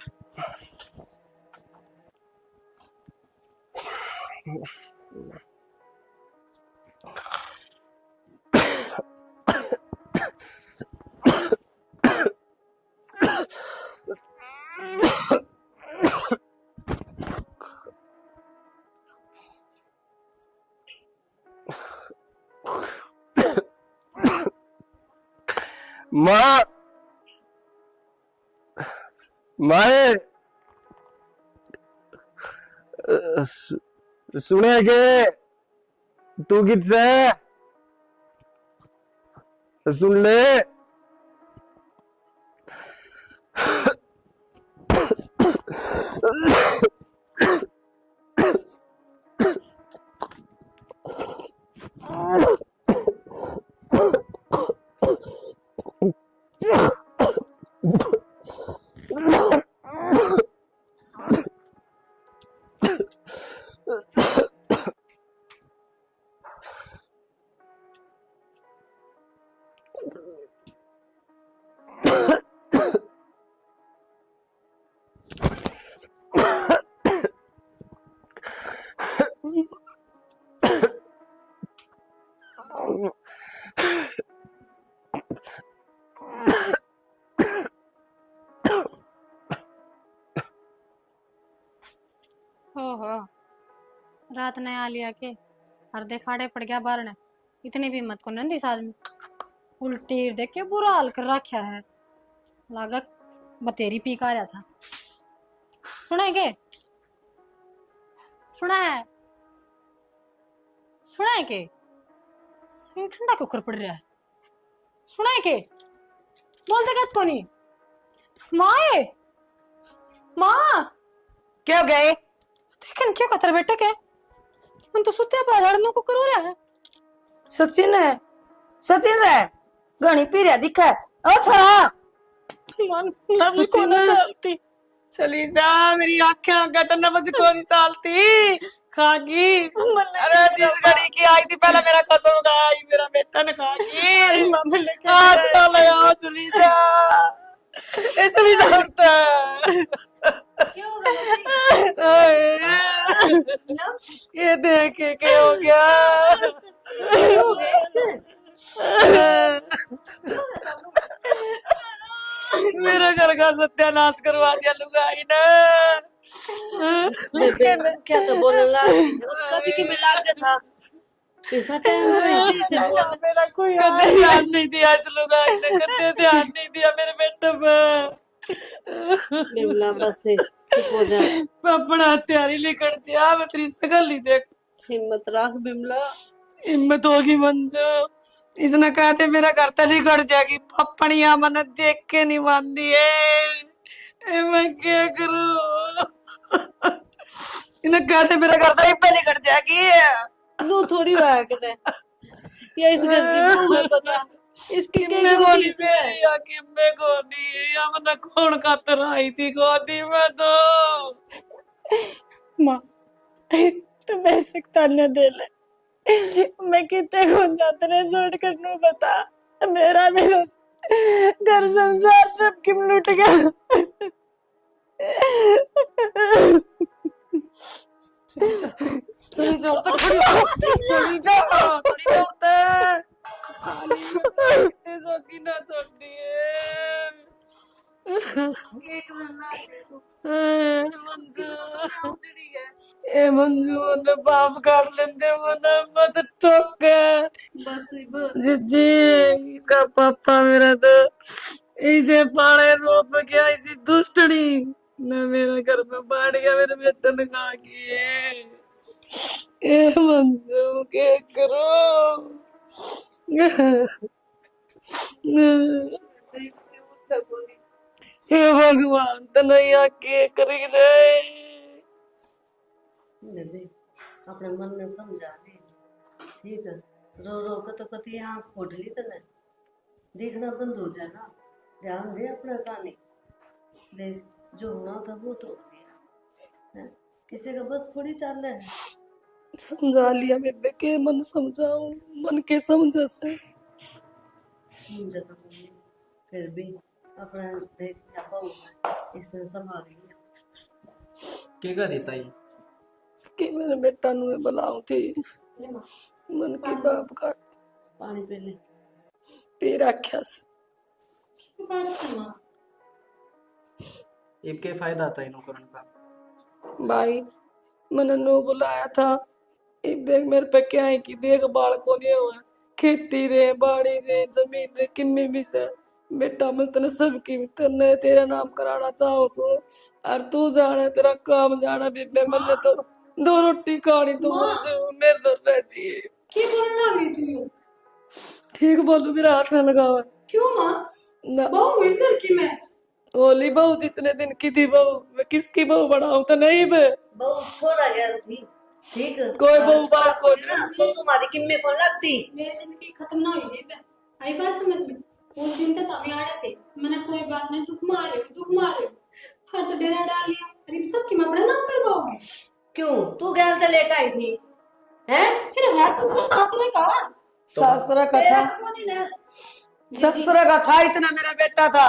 S5: माँ माए सुने के तू किससे सुन ले।
S2: ओहो रात ने आ लिया के हर देखाड़े पड़ गया बाहर ने। इतनी भी हिम्मत को नंदी इस आदमी। उल्टी देख के बुरा हाल कर रखा है। लागत बतेरी पी का रहा था। सुना है के? सुना है? सुना है के? सही ठंडा क्यों कर पड़ रहा है? सुना है के? बोलते क्या को नहीं? माँ है? माँ
S3: क्यों गए?
S2: देखें क्या कतर बेटे के? मन तो सुत्ते पर लड़नों को करो रहा है।
S3: सचिन है, सचिन रे घणी पी रहा दिखा है। ओ छोरा
S2: मन नब्ज को न चलती।
S3: चली जा, मेरी आंखें आंखें तो नब्ज को नहीं चलती। खागी अरे जिस घड़ी की आई थी पहले मेरा कसम खाई, मेरा बेटा ने खागी। हाथ ना लगा, चली जा, ए चली जा उठता।
S1: क्यों हो रहा है?
S3: ये देख के क्या हो गया?
S1: क्यों हो गया इसमें?
S3: मेरा घर का सत्यानाश करवा दिया लुगाई ने।
S1: बेबे क्या तो बोलने लगा, उसका भी कि मिला के था ऐसा टाइम हुआ इसी से बोल।
S4: मेरा कोई
S3: कदे ध्यान नहीं दिया इस लुगाई ने, कदे ध्यान नहीं दिया मेरे बेटे पे।
S1: बिमला बस से चुप हो जा,
S3: अपना हत्यारी लेकर जा, मैं तेरी शकल ही देख।
S1: हिम्मत रख बिमला।
S3: हिम्मत होगी मंजू, इसने कहते मेरा घर तली गड़ जाएगी। पपनिया मन देख के नहीं मान दिए, मैं क्या करूं? इन्हें कहते मेरा घर तली पहले गड़ जाएगी।
S1: लो थोड़ी हुआ करे या इस घर की बहू है पता इसकी क्या
S3: किम्मे
S1: गलती
S3: गोली
S1: इसमें?
S3: मेरी या किम्मे गोली या मन कौन खातर आई थी गोदी में तो।
S4: माँ तुम ऐसे ताने दे ले, मैं कितने को जाते रहे छोड़ कर नू बता। मेरा भी तो घर संसार सब किम लूट गया।
S3: चली जाओ तो थोड़ी चली जाओ, थोड़ी जाओ तो ना छोड़ी है। ए मंजू ने बाप काट लेते मन मत ठोके।
S1: बस
S3: जी इसका पापा मेरा तो इसे पाले रोप गया, इसी दुष्टनी न मेरा घर में बाढ़ गया, मेरे बेटे ने खा गए। ए मंजू के करो। हे भगवान तनैया के करी रे।
S1: बेबे अपने मन ने समझा ली ठीक है। रो रो के तो कति आँख फोड़ ली तने, देखना बंद हो जाए ना। ध्यान दे अपना कहानी देख, जो होना था वो तो हो गया है। किसी का बस थोड़ी चल रहा है।
S3: समझा लिया बेबे के मन समझाऊं, मन के समझ से
S1: मुझे तो नहीं, फिर भी अपना देख क्या पाऊंगा इसने संभाल लिया।
S5: केगा देता ही
S3: कि मेरे बेटा नु बुलाऊं थी, मन के बाप का
S1: पानी पी ले।
S3: पी रखा से।
S5: एक के फायदा था इन करण का।
S3: भाई मैंने नो बुलाया था, एक देख मेरे पे क्या है कि देख बाल को नहीं हुआ, खेती रे बाड़ी रे जमीन रे किम्मी भी से बेटा मस्त ने सब की तने तेरा नाम कराना चाहो सो, और तू जाने तेरा काम जाना बेबे। मैंने तो दो रोटी खानी तो मुझे मेरे दर रह चाहिए।
S2: की बोलने लग रही तू यूं?
S3: ठीक बोलू, मेरा हाथ ना लगावा।
S2: क्यों माँ?
S3: ना
S2: बहू इस घर की मैं।
S3: ओली बहू जितने दिन की थी बहू, मैं किसकी बहू बनाऊं तो नहीं बे।
S1: बहू छोड़ा गया थी ठीक है।
S3: कोई बहू बात को
S1: ना तो तुम्हारी किम्मे कौन लगती।
S2: मेरी जिंदगी खत्म ना हुई है बे। आई बात समझ में? उस दिन तक हमें आड़े थे, मैंने कोई बात नहीं, दुख मारे हर तो डेरा डाल लिया। अरे सब की मैं अपना नाम करवाओगी?
S1: क्यों तू गैल ते लेकर आई थी हैं?
S2: फिर है तो सासरे का
S3: ससुर का
S1: तेरा
S3: था,
S1: तो कोनी ना।
S3: ससुर का था, इतना मेरा बेटा था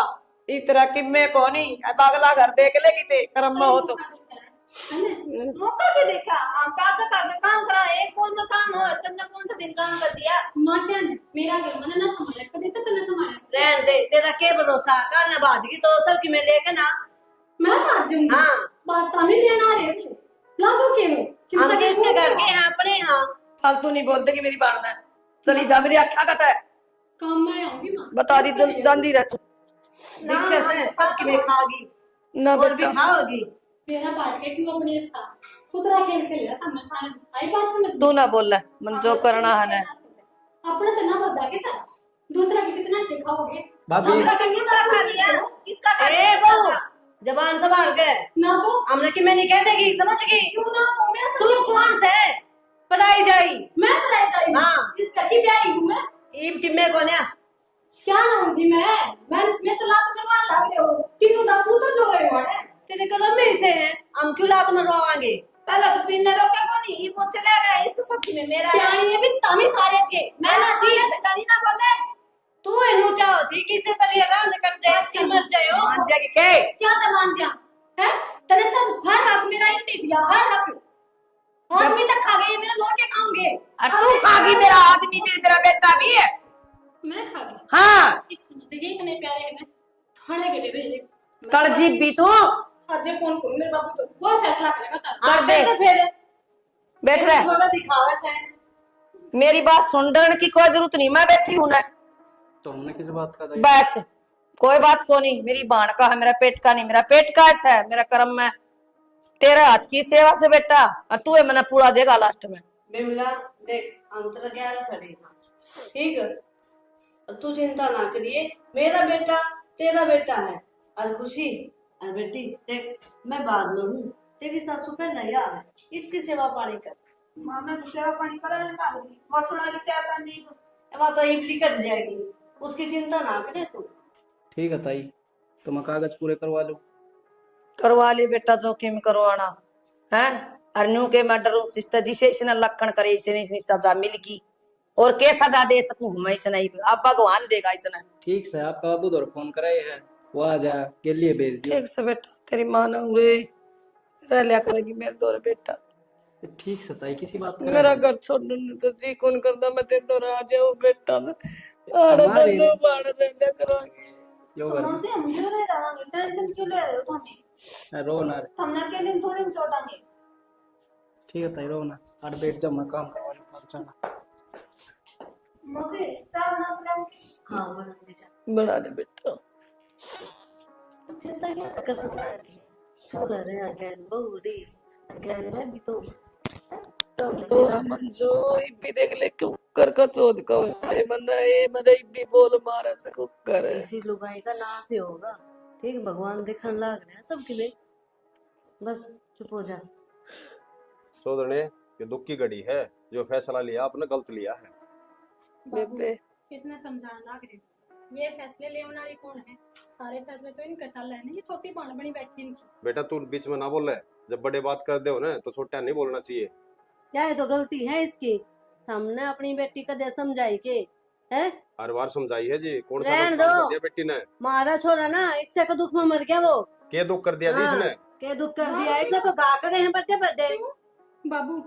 S3: इतना किम्मे को नहीं। अब अगला घर देख ले किते कर्म हो तो।
S6: मौका भी देखा हम काका का काम करा, एक कौन सा काम हो तुमने कौन सा दिन काम कर दिया?
S2: ना क्या ने मेरा घर मैंने ना संभाला, कभी तक तने संभाला।
S1: रहन दे, तेरा के भरोसा कल न बाजगी तो सब की मैं लेके ना।
S2: मैं साथ जाऊंगी।
S1: हाँ
S2: बात तो हमें लेना आ रहे थे।
S4: लागो क्यों कि
S1: हम
S4: मुझे
S1: तो इसके घर के हैं अपने यहाँ।
S3: फालतू नहीं बोलते कि मेरी बाण है। चली जा, मेरी आख्या कहता है।
S4: काम में आऊंगी मां
S3: बता दी जानती रह तू।
S1: दिखे से सबकी में खाओगी
S3: ना
S1: और भी
S3: बेटा,
S1: खाओगी।
S4: मेरा बात के क्यों अपने इसका सुतरा खेल खेल रहा था मैं सारे आई बात समझ
S3: तू ना बोल, मन जो करना है ना।
S4: अपने तो ना बता के था दूसरा के कितना के खाओगे
S5: भाभी
S4: दूसरा के किसका खा लिया किसका खा
S1: ए
S4: लिया
S1: बहू जबान संभाल के।
S4: ना तो
S1: हमने कि मैं नहीं कह देगी, समझ गई?
S4: क्यों ना तो मेरा
S1: तू कौन से पढ़ाई जाई?
S4: मैं पढ़ाई जाई
S1: हाँ।
S4: इसका की ब्याही हूं मैं
S1: ईब कि मैं कौन है?
S4: क्या नाम थी मैं तो लात मरवाने लग रहे हो तीनों ना पुत्र जो रहे हो है
S1: तेरे कदम में से है, हम क्यों लात मरवाएंगे?
S6: पहले तो पिन रोके को नहीं वो चले गए तो सब्जी में मेरा
S4: प्याणी ये भी तमी सारे थे मैं ना थी
S6: कहीं ना बोले
S1: तू इनु चाहती किसे करिएगा कर जाए इसके मर जाओ।
S3: मान जाएगी के?
S4: क्या तमान जा है तेरे सब हर हक मेरा ही दे दिया हर हक आदमी तक खा गए मेरा लौट के खाऊंगे
S3: और तू खागी, मेरा आदमी भी तेरा बेटा भी है।
S4: मैं खा गई
S3: हाँ,
S4: एक समझ ये इतने प्यारे हैं थाने के लिए रही
S3: कलजी भी तू
S4: आज ये फोन करूं मेरे बाबू तो वो फैसला करेगा तारा
S3: कर दे।
S1: तो फिर
S3: बैठ रहे।
S1: थोड़ा दिखावा से
S3: मेरी बात सुनने की कोई जरूरत नहीं, मैं बैठी हूं ना।
S7: तुमने किस बात का था?
S3: बस कोई बात को नहीं, मेरी बाण का है, मेरा पेट का नहीं, मेरा पेट का है, मेरा कर्म में तेरा हाथ की सेवा से बेटा, और तू है मैंने पूरा देगा लास्ट में।
S1: बिमला देख अंतर क्या खड़ेगा, ठीक है? और तू चिंता ना करिए, मेरा बेटा तेरा बेटा है। और खुशी और बेटी देख मैं बाद में हूँ, तेरी सासू पहले यार है, इसकी सेवा पानी कर।
S6: मामा तो सेवा पानी करा लगा दूंगी मसुड़ा की चाय करनी
S1: वहाँ तो इमली कट जाएगी, उसकी चिंता ना करे तू।
S7: ठीक है ताई, तो मैं कागज पूरे करवा लूं।
S3: करवा ले बेटा, जोखिम करवाना है। अरनू के मैं डरू रिश्ता, जिसे इसने लखन करे इसे नहीं सजा मिलगी, और के सजा दे सकूं मैं इसे नहीं, अब भगवान देगा इसने।
S7: ठीक से आपका बाबू दौर फोन कराए है, वो आ जा के लिए भेज दियो।
S3: ठीक से बेटा, तेरी मां ना रे रह लिया करेगी मेरे दौर बेटा।
S7: ठीक से ताई, किसी बात का
S3: मेरा घर छोड़ने तो जी कौन करदा, मैं तेरे दौर आ जाऊं बेटा ना आड़े
S7: हमारे
S3: दो बाड़ रह लिया करांगे।
S7: यो
S6: तो मौसी हम क्यों रह रहांगे टेंशन क्यों ले रहे हो तुम्हें
S7: रो ना रे।
S6: हमने के दिन थोड़ी छोड़ांगे
S7: ठीक है ताई, रो ना, आठ बैठ जाओ, मैं काम करवा लूं। चला
S6: मौसी चाय बना पिलाऊं
S1: हाँ बना दे जा,
S3: बना ले बेटा।
S1: चिंता क्या करना है? थोड़ा रहे अगेन बहुरी अगेन मैं भी तो
S3: तो मन जो इब्बी देख ले क्यों कर का चोद का ए मन इब्बी बोल मारे से कुकर है।
S1: इसी लुगाई का नाश ही होगा, ठीक? भगवान देखने लग रहे हैं सबके लिए, बस चुप हो जा।
S8: सोदने ये दुख की घड़ी है, जो फैसला लिया आपने गलत लिया है।
S3: बेबे
S4: किसने समझाना लग रही ये फैसले लेने वाली कौन है सारे फैसले तो इनका चल रहा है ना ये छोटी बाण बनी बैठी इनकी
S8: बेटा तू बीच में ना बोल रहा है, जब बड़े बात कर दे हो ना तो छोटा नहीं बोलना चाहिए।
S1: क्या है तो गलती है इसकी, हमने अपनी बेटी का दे समझाई के है,
S8: हर बार समझाई है जी, कौन सा
S1: रहने
S8: दुख
S1: दो।
S8: कर दिया बेटी ने?
S1: मारा छोरा ना इससे को दुख में मर गया वो,
S8: क्या दुख कर दिया जी
S1: हाँ,
S8: इसने?
S1: के दुख कर दिया इसने को गा करे हैं बड़े बड़े।
S4: बाबू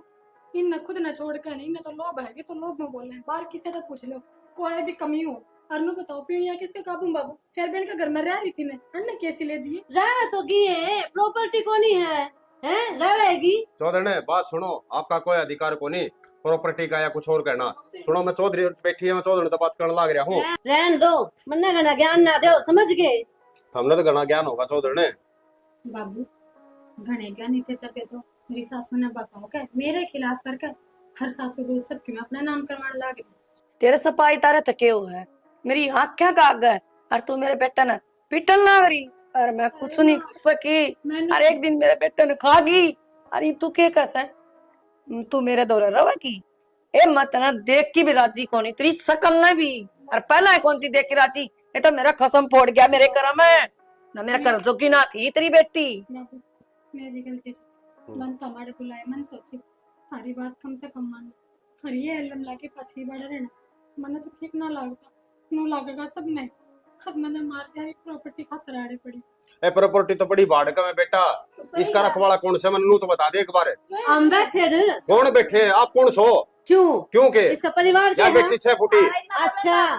S4: इन न खुद न छोड़ कर नहीं न तो लोभ है तो लोभ में बोल रहे हैं बाहर किसे तो पूछ लो कोई भी कमी हो अरनू बताओ पीड़िया किसके काबू बाबू फिर बहन का घर में रह रही थी ने अन्ना कैसे ले दिए
S1: रह तो गई प्रॉपर्टी को नहीं है, हैं रहेगी।
S8: चौधरी ने बात सुनो, आपका कोई अधिकार को नहीं प्रॉपर्टी का या कुछ और कहना। सुनो मैं चौधरी बैठी है, मैं चौधरी तो बात करने लग रहा हूँ।
S1: रहन दो, मन्ना गना ज्ञान ना दो, समझ गए?
S8: हमने तो घना ज्ञान होगा चौधरी ने।
S4: बाबू घने ज्ञान नहीं थे जब तो मेरी सासू ने बताओ क्या मेरे खिलाफ करके हर सासू को सबके में अपना नाम करवाने लगे
S3: तेरे सपाई तारे थके हुए है, मेरी आंखें का आग है, और तू मेरे बेटा ने पिटन ना करी, और मैं कुछ नहीं कर सकी। और एक दिन मेरे बेटे ने खा गई, अरे तू क्या कस है, तू मेरे दौरे रवेगी? ए मत ना देख की भी राजी कौन, तेरी शकल ने भी, और पहला कौन थी देख की राजी, ये तो मेरा कसम फोड़ गया मेरे कर्म में ना, मेरा कर जोगी ना थी तेरी बेटी।
S4: बाबू मेरी गलती से मन तमारे बुलाए मन सोची सारी बात कम से कम मान और ये एल्बम लाके पछी बढ़ रहे ना मने तो ठीक ना लगता नो लगेगा सब नहीं अब मैंने मार दिया प्रॉपर्टी खातर आड़े पड़ी
S8: ए प्रॉपर्टी तो बड़ी भाड़ का है बेटा, इसका रखवाला कौन से मन तो बता दे एक बार।
S1: हम बैठे रे,
S8: कौन बैठे हैं? आप कौन सो?
S1: क्यों
S8: क्यों के
S1: इसका परिवार क्या
S8: या
S1: है?
S8: बेटी 6 फुटी
S1: अच्छा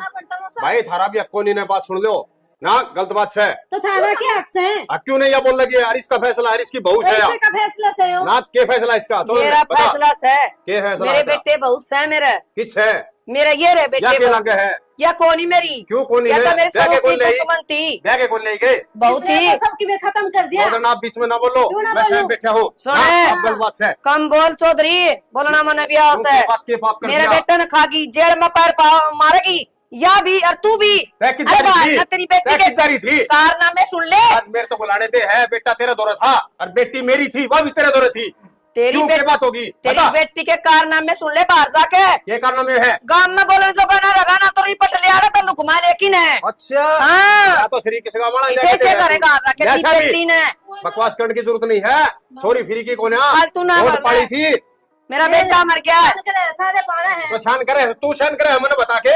S8: भाई थारा भी अक्को नहीं ने बात सुन लो, ना गलत बात है।
S1: तो थारा क्या हक से है?
S8: क्यों नहीं ये बोल लगी यार, इसका फैसला है, इसकी बहू है
S1: ऐसे का फैसला से हो?
S8: ना के फैसला इसका तो
S3: मेरा
S8: बता,
S3: फैसला है।
S8: के फैसला
S3: मेरे
S8: है तेरा?
S3: बेटे बहुत से मेरे
S8: किछ है
S3: मेरा ये रे
S8: या
S3: बेटे
S8: के लगे है
S3: या कोनी मेरी
S8: क्यों कौन
S3: या
S8: नहीं
S3: तो
S8: है
S3: मेरे
S8: ब्याह के
S3: स्वरूप
S8: कौन
S3: की
S8: नहीं
S3: कुसुमंती
S8: ब्याह के कौन नहीं गए
S3: बहुत
S1: इसने
S3: ही
S1: तो सबकी में खत्म कर दिया।
S8: और आप बीच में ना बोलो,
S1: क्यों ना
S8: मैं
S1: बोलूं?
S8: स्वयं बैठा हूँ।
S3: सुने।
S8: हाँ, अब गलत बात है।
S3: कम बोल चौधरी, बोलना मन ब्याह
S8: क्यों
S3: से
S8: के बात के पाप कर
S3: मेरे
S8: दिया?
S3: बेटे ने खागी जेल में पैर मारेगी या भी और तू भी
S8: तय की
S3: अरे
S8: जारी
S3: बात
S8: थी
S3: ना तेरी बेटी
S8: तय
S3: के
S8: की जारी थी
S3: कारनामे सुन ले।
S8: आज मेरे तो बुलाने दे है, बेटा तेरा दौरा था और बेटी मेरी थी, वह भी तेरे दौरे थी।
S3: तेरी
S8: क्यों के बात होगी
S3: तेरी
S8: बता,
S3: बेटी के कारनामे सुन ले बाहर जाके।
S8: ये कारनामे है।
S3: गांव में बोले जो बना रगाना तो रिपट ले आ रहा तो घुमा लेकिन है।
S8: अच्छा
S3: हाँ
S8: या तो श्री किसी का माना
S3: इसे से करेगा रखे
S8: जैसा भी।
S3: बेटी ने
S8: बकवास करने की जरूरत नहीं है, छोरी फिरी की कौन है
S3: फालतू ना
S8: वोट
S3: बोल
S8: पाड़ी
S3: रहा।
S8: थी
S3: मेरा बेटा मर गया है।
S1: सारे पारा है।
S8: तो शान करे तू शान करे हमने बता के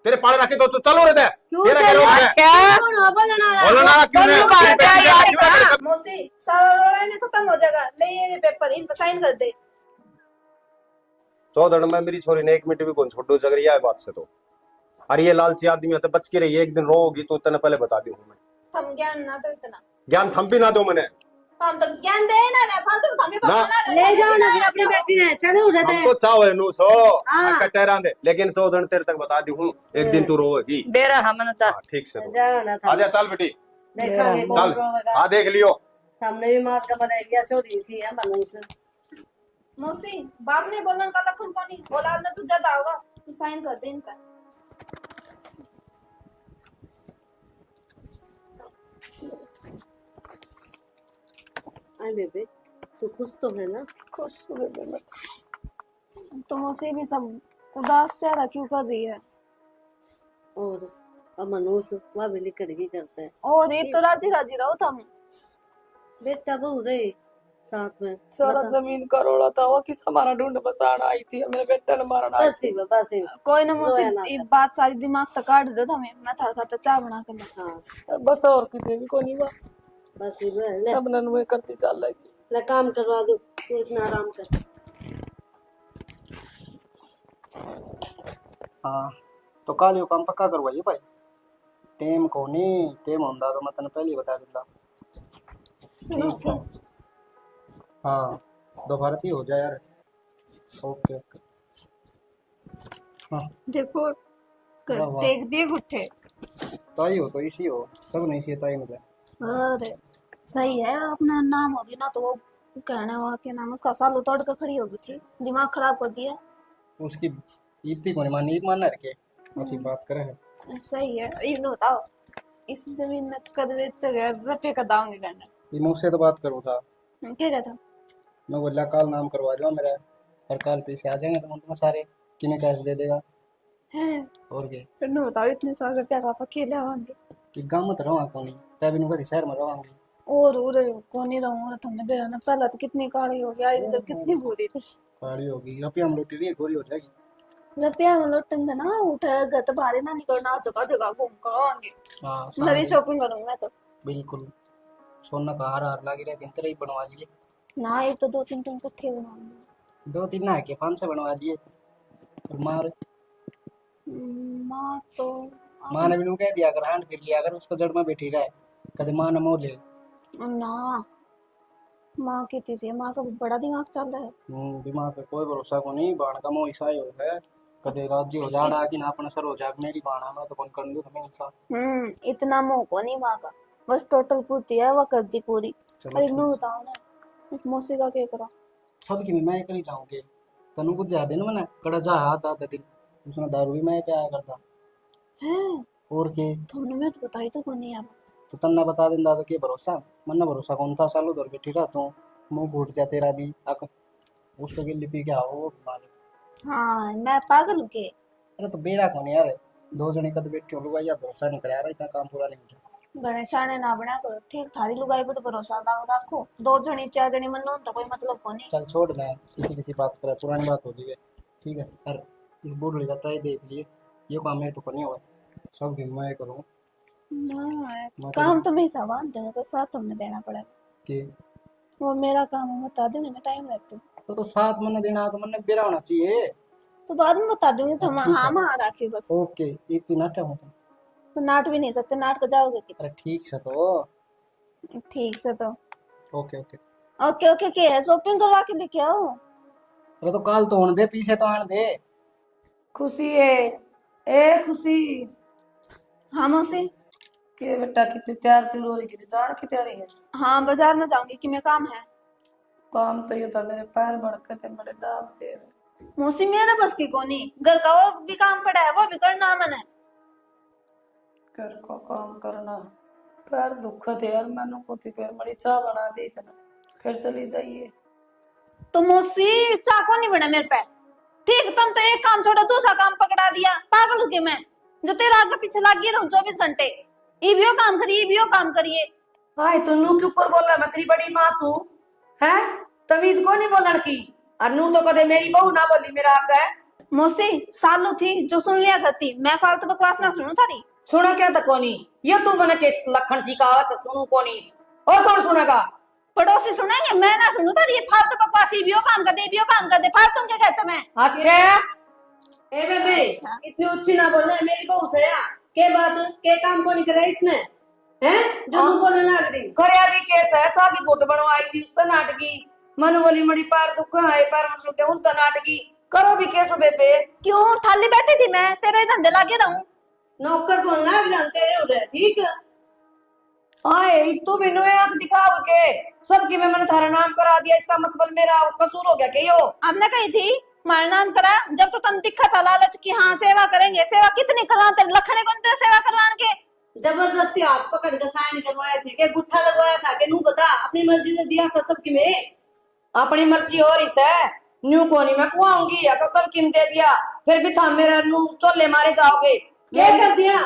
S8: तेरे पाड़े रखी तो तू चलो रे दे
S1: क्यों
S8: तेरा
S1: चल
S8: क्या रोक
S1: रहा
S8: है?
S3: अच्छा
S8: बोलो ना क्यों नहीं?
S3: बोलो बाहर
S8: तेरी बेटी
S3: क्या यार
S8: क्यों नहीं?
S3: इतना?
S6: मौसी सारा रोड़ा ने खत्म हो जाएगा, ले ये पेपर इन पर साइन कर दे।
S8: चौधड़ में मेरी छोरी ने 1 मिनट भी कौन छोड़ो जगर यह बात से तो अरे ये लालची आदमी है तो बच के रही, एक दिन रोगी तो तेने पहले बता दी हूँ मैं।
S6: थम ज्ञान ना तो इतना
S8: ज्ञान थम भी ना दो मैंने,
S6: हम तो ज्ञान दे ना ना फालतू थमी
S8: ना।
S6: पकड़ना
S1: ले जाओ ना फिर अपनी बेटी ने, चलो रहते
S8: हम
S1: हैं।
S8: तो चाहो नू सो
S1: हाँ।
S8: कटेरा दे, लेकिन चौधड़ तेरे तक बता दी हूँ एक दिन तू रोगी।
S3: बेरा हमने चाह
S8: हाँ, ठीक से रो।
S1: जाओ ना था।
S8: आजा चल बेटी
S1: देखेंगे कौन
S8: चल
S1: रोवेगा।
S8: हाँ देख लियो।
S1: हमने भी मार का बनाया गया, छोटी सी है मनुष्य।
S6: मौसी बाप ने बोलन का लखन कोनी औलाद ने तू ज्यादा होगा, तू साइन कर दे इन पर।
S1: आई बेबे तू खुश तो है ना?
S6: खुश हो गए मैं तो। मौसी भी सब उदास चेहरा क्यों कर रही है?
S1: और अब मनुष्य वह भी लिख करके करते हैं।
S6: और ये तो राजी राजी रहो तुम।
S1: बेटा बहू रहे साथ में।
S9: सारा
S1: बता।
S9: जमीन का रोड़ा था, वो किस हमारा ढूंढ बसाना आई थी, मेरे बेटे ने मारना आई
S1: बस ही
S9: थी।
S1: बस ही।
S6: कोई ना मौसी
S1: रोया ना
S6: ये
S1: कर।
S6: बात सारी दिमाग तक काट दो तुम्हें, मैं थार खाता चाय बना के ला।
S1: हाँ
S9: बस और कितने भी को नहीं बा,
S1: बस ही वो है। ले
S9: सब ननवे करती चल रही।
S1: ले काम करवा दो, तू इतना आराम कर।
S7: हाँ तो कल यो काम पक्का करवाइए भाई, टेम को नहीं टेम होंदा तो मैं तेने पहले ही बता दिंदा। ठीक है हाँ दोबारा ही हो जाए यार। ओके ओके हाँ
S6: देखो
S7: वाह, वाह।
S6: देख दिए गुट्ठे।
S7: ताई हो तो इसी हो, सब नहीं सी ताई मिले।
S6: अरे सही है, अपना नाम होगी ना तो वो कहने वहाँ के नाम उसका सालू तोड़ के खड़ी होगी थी, दिमाग खराब कर दिया।
S7: उसकी इतनी को नहीं मानी, मान रखे अच्छी बात करे है।
S6: सही है, ये बताओ इस जमीन में कद बेच गए रुपये का दांगे करना
S7: ये मुझसे तो बात करूँ था,
S6: क्या कहता?
S7: मैं बोला कल नाम करवा दो मेरा और कल पैसे आ जाएंगे तो तुम्हें सारे कि मैं कैश दे देगा।
S6: है
S7: और क्या
S6: फिर न बताओ इतने सारे रुपया का आप अकेले आवांगे
S7: कि गाँव में तो रहा कौन तभी नु कभी शहर में रहोगे।
S6: और उरे कौन ही रहूं और तुमने बेरा ना पहला तो कितनी काली हो गया, जब कितनी बुरी थी।
S7: काली होगी रुपया हम लौटी रही है, गोरी हो जाएगी।
S6: रुपया में लौटन था ना उठा गत बाहर ना निकलना, जगह जगह घूम कर आएंगे।
S7: हाँ
S6: नई शॉपिंग करूंगी मैं तो।
S7: बिल्कुल सोना का हार हार लगी रहती तरह ही बनवा लिए।
S6: ना एक तो 2-3 टन इकट्ठे बनाऊंगी।
S7: 2-3 ना के 500 बनवा लिए। और मार
S6: माँ तो
S7: माँ ने भी कह दिया अगर हांड फिर लिया अगर उसको जड़ में बैठी रहे कदे माँ ने मोह ले।
S6: ना माँ की थी, माँ का बड़ा दिमाग चल रहा है।
S7: दिमाग पे कोई भरोसा को नहीं, बाण का मोह ईसा हो है कदे राज्य हो जाड़ा कि ना अपना सर हो जाग मेरी बाणा में तो कौन कर दू हमें ईसा।
S6: इतना मोह को नहीं माँ का, बस टोटल पूर्ति है वो कर दी पूरी।
S7: चलो
S6: अरे
S7: ठीक
S6: नु
S7: है।
S6: बताओ ना इस मौसी का क्या करा?
S7: सबकी मैं करी जाऊंगे तनु कुछ ज्यादा दिन मैंने कड़ा जा हाथ आधा दिन उसने दारू भी मैं प्याया करता
S6: है
S7: और के
S6: तुमने मैं तो बताई तो कोई नहीं यार।
S7: तो तन्ना बता दिन दादा के भरोसा मन्ना भरोसा कौन था सालों दर बैठी रहा तू मुंह घूट जा तेरा भी अक उसको के लिपि क्या हो बीमार।
S6: हाँ मैं पागल हूँ के?
S7: अरे तो बेड़ा कौन यार दो जने कद बैठे हो लुगा या भरोसा नहीं करा इतना काम पूरा नहीं हो
S6: गणेशाने ना बना करो ठीक, थारी लुगाई पे तो भरोसा रखो, 2 जनी 4 जनी मन लो तो कोई मतलब को नहीं।
S7: चल छोड़ ना किसी किसी बात कर पुरानी बात हो गई है ठीक है। अरे इस बूढ़ का तय देख लिए ये काम मेरे तो नहीं हुआ सब दिन मैं करूँ
S6: ना काम तो मैं सामान दूंगा तो साथ तुमने देना पड़ेगा
S7: कि
S6: वो मेरा काम है, बता दूंगी मैं टाइम रहते
S7: तो साथ मन देना तो मन बेरा होना चाहिए।
S6: तो बाद में बता दूंगी।
S7: ठीक है।
S6: हाँ हाँ राखी बस।
S7: ओके एक दिन आटा हूँ
S6: तो नाट भी नहीं सकते, नाट को जाओगे
S7: अरे ठीक से तो।
S6: कितना ठीक से तो।
S7: Okay okay.
S6: ओके ओके के है, शॉपिंग करवा के लेके आओ।
S7: अरे तो काल तो होने दे, पीछे तो आने दे।
S9: खुशी है ए खुशी
S6: हाँ मौसी।
S9: के बेटा कितनी तैयार थी रो रही थी, जान की तैयारी है?
S6: हाँ बाजार में जाऊंगी कि मैं काम है।
S9: काम तो ये था, मेरे पैर भड़के थे, बड़े दाम थे।
S6: मौसी मेरा बस की कोनी, घर का और भी काम पड़ा है वो भी करना है मैंने।
S9: घर को काम करना, पैर दुख थे यार, मैंने को थी फिर बड़ी चाय बना दी इतना, फिर चली जाइए।
S6: तो मौसी चाको नहीं बना मेरे पे। ठीक, तुम तो एक काम छोड़ो दूसरा काम पकड़ा दिया। पागल हूँ कि मैं जो तेरा आगे पीछे लगी रहूं 24 घंटे। ये भी काम करिए, ये भी काम करिए।
S9: हाय तू नू क्यों कर बोल रहा है? मैं तेरी बड़ी माँ हूँ, हैं? तमीज को नहीं बोलन की। और नू तो कदे मेरी बहू ना बोली मेरा आगे।
S6: मौसी सालू थी जो सुन लिया करती, मैं फालतू बकवास ना सुनू थारी।
S3: सुनो क्या तो कोनी, ये तू मैंने किस लखन सी का से सुनू कोनी, और कौन सुनेगा?
S6: पड़ोसी सुनेंगे, मैं ना सुनू थारी ये फालतू बकवास। ये भी काम कर दे, भी काम कर दे, फालतू क्या कहते मैं।
S3: अच्छा
S1: ए बेबे, इतनी ऊंची ना बोलना, मेरी बहू से या के बात के काम को नहीं करा इसने, हैं? जो तू बोलने लग रही।
S3: करे अभी केस है, चाकी फोटो बनवाई थी उस तो नाटकी, मन बोली मड़ी पैर दुख है, पैर मसलते उन तो नाटकी करो भी केस बेबे।
S6: क्यों थाली बैठी थी मैं, तेरे धंधे लागे रहूं।
S1: नौकर बोल लग रहा तेरे उधर, ठीक है?
S3: आए तू भी नुए आंख दिखाओ के सबकी में मैंने थारा नाम करा दिया, इसका मतलब मेरा कसूर हो गया के यो?
S6: हमने कही थी मारा नाम करा, जब तो तन दिखा था लालच की हाँ सेवा करेंगे। सेवा कितनी करा तेरे लखने को तेरे सेवा करवाने के।
S1: जबरदस्ती हाथ पकड़ के साइन करवाए थे, के गुट्ठा लगवाया था के नू बता, अपनी मर्जी से दिया था सबकी में।
S3: अपनी मर्जी हो रही है, न्यू को नहीं मैं कुआऊंगी या तो सब किम दे दिया, फिर भी था मेरा नू चोले मारे जाओगे।
S1: क्या कर दिया?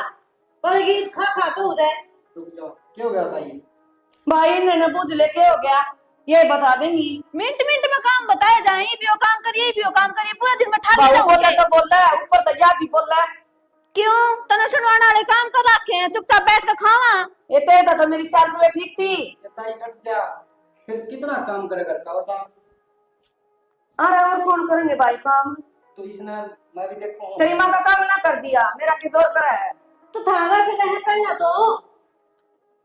S1: पर खा खा तो उधर।
S7: रुक जाओ, क्या हो गया था ये?
S3: भाई इन्होंने पूछ ले क्या हो गया, ये बता देंगी।
S6: मिनट मिनट में काम बताए जाए, ये भी वो काम करिए, ये भी वो काम करिए, पूरा दिन में ठाली
S3: बाबू
S6: रहूंगी।
S3: बोला तो बोल रहा है, ऊपर तो या भी बोल रहा है।
S6: क्यों तने सुनवाने वाले काम कर रखे हैं, चुपचाप बैठ कर खावा।
S3: ये तो मेरी साल में ठीक थी।
S7: ये ताई कट जा, फिर कितना काम करे घर का बता।
S3: अरे और कौन करेंगे भाई काम?
S7: तो इसने मैं भी देखूं।
S3: तेरी माँ का काम ना कर दिया, मेरा किजोर करा है।
S1: तो थारा के है पहला तो,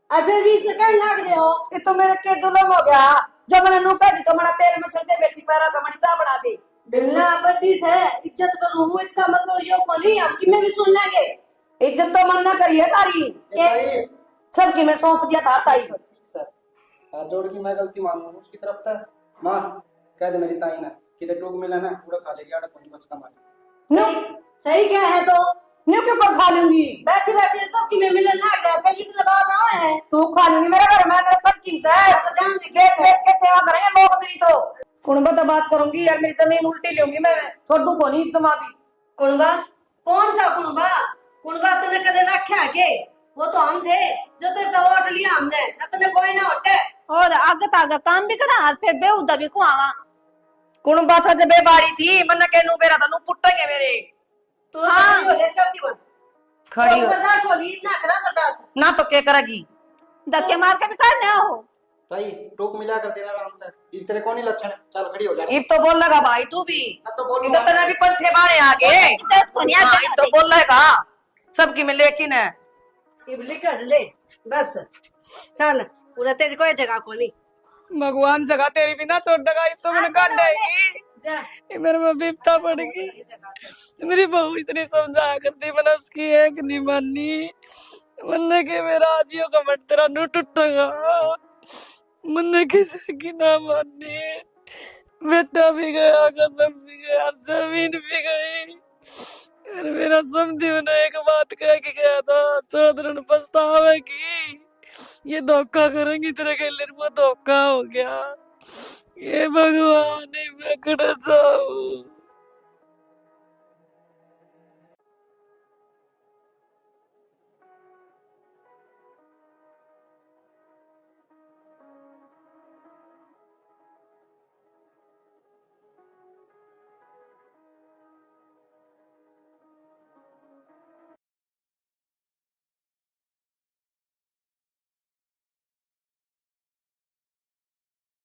S1: और फिर भी इसने कहीं लाग रहे हो।
S3: ये तो मेरे के जुलम हो गया, जब मैंने नू कह दी तो मेरा तेरे में सड़ते बेटी पैरा का मड़ी चा बना दी।
S1: बिल्ला आपत्ति है, इज्जत करूँ इसका मतलब यो को नहीं, अब कि मैं भी सुन लेंगे।
S3: इज्जत तो मन ना करिए तारी, सबकी मैं सौंप दिया था ताई।
S7: ठीक सर, हाथ जोड़ की मैं गलती मानूं उसकी तरफ था। माँ कह दे मेरी ताई ना किधर टोक मिला ना पूरा खा लेगी, आटा कोई बस कमा।
S1: सही क्या है तो
S3: न्यू क्यों कर खा लूंगी?
S1: बैठे बैठे सबकी में मिलने लग गया, पहले तो बात आए है।
S3: तू खा लूंगी मेरा घर, मैं मेरा सब किम से
S1: तो जान दे
S3: बेच बेच के सेवा करेंगे लोग मेरी। तो कुणबा तो बात करूंगी यार, मेरी जमीन उल्टी लूंगी मैं, छोटू को नहीं जमा भी।
S1: कुणबा? कौन सा कुणबा? कुणबा तने कदे रखा के? वो तो हम थे जो तेरे तो वोट लिया हमने, तने कोई ना होते।
S6: और आगे तागा काम भी करा, और फिर बेहुदा भी को आवा।
S3: कुणबा था जब बेबारी थी, मन के नू बेरा था नू पुट्टेंगे मेरे।
S1: तू हाँ हो ले, चल की बन
S3: खड़ी हो
S1: बर्दाश्त हो ली ना, करा बर्दाश्त
S3: ना तो क्या करेगी?
S6: धक्के मार के भी करने हो।
S7: ताई टोक मिला कर देना आराम से, तेरे कौन ही लक्षण है? चल खड़ी हो जा।
S3: इब तो बोल लगा भाई तू भी,
S7: तो बोल
S3: इधर तने भी पंठे बाड़े आगे।
S6: इज्जत को नहीं
S3: हाँ,
S6: आते
S3: इब तो बोल लगा सबकी में, लेकिन है
S1: इबली कर ले बस। चल पूरा तेरे को जगह को नहीं।
S9: भगवान जगह तेरी भी ना छोड़ देगा, तो मैंने काट देगी।
S1: जा
S9: ये मेरे में बिपता पड़ेगी। मेरी बहू इतनी समझाया करती, मैंने उसकी एक नहीं मानी। मन के मेरा आजियो का मट तेरा नू टूटेगा, मन किसी की ना मानी। बेटा भी गया, कसम भी गया, जमीन भी गई। और मेरा समझी मैंने एक बात कह के गया था, चौधरन पछतावे की ये धोखा करेंगी तेरे के लिए, वो धोखा हो गया। ये भगवान मैं कट जाऊं।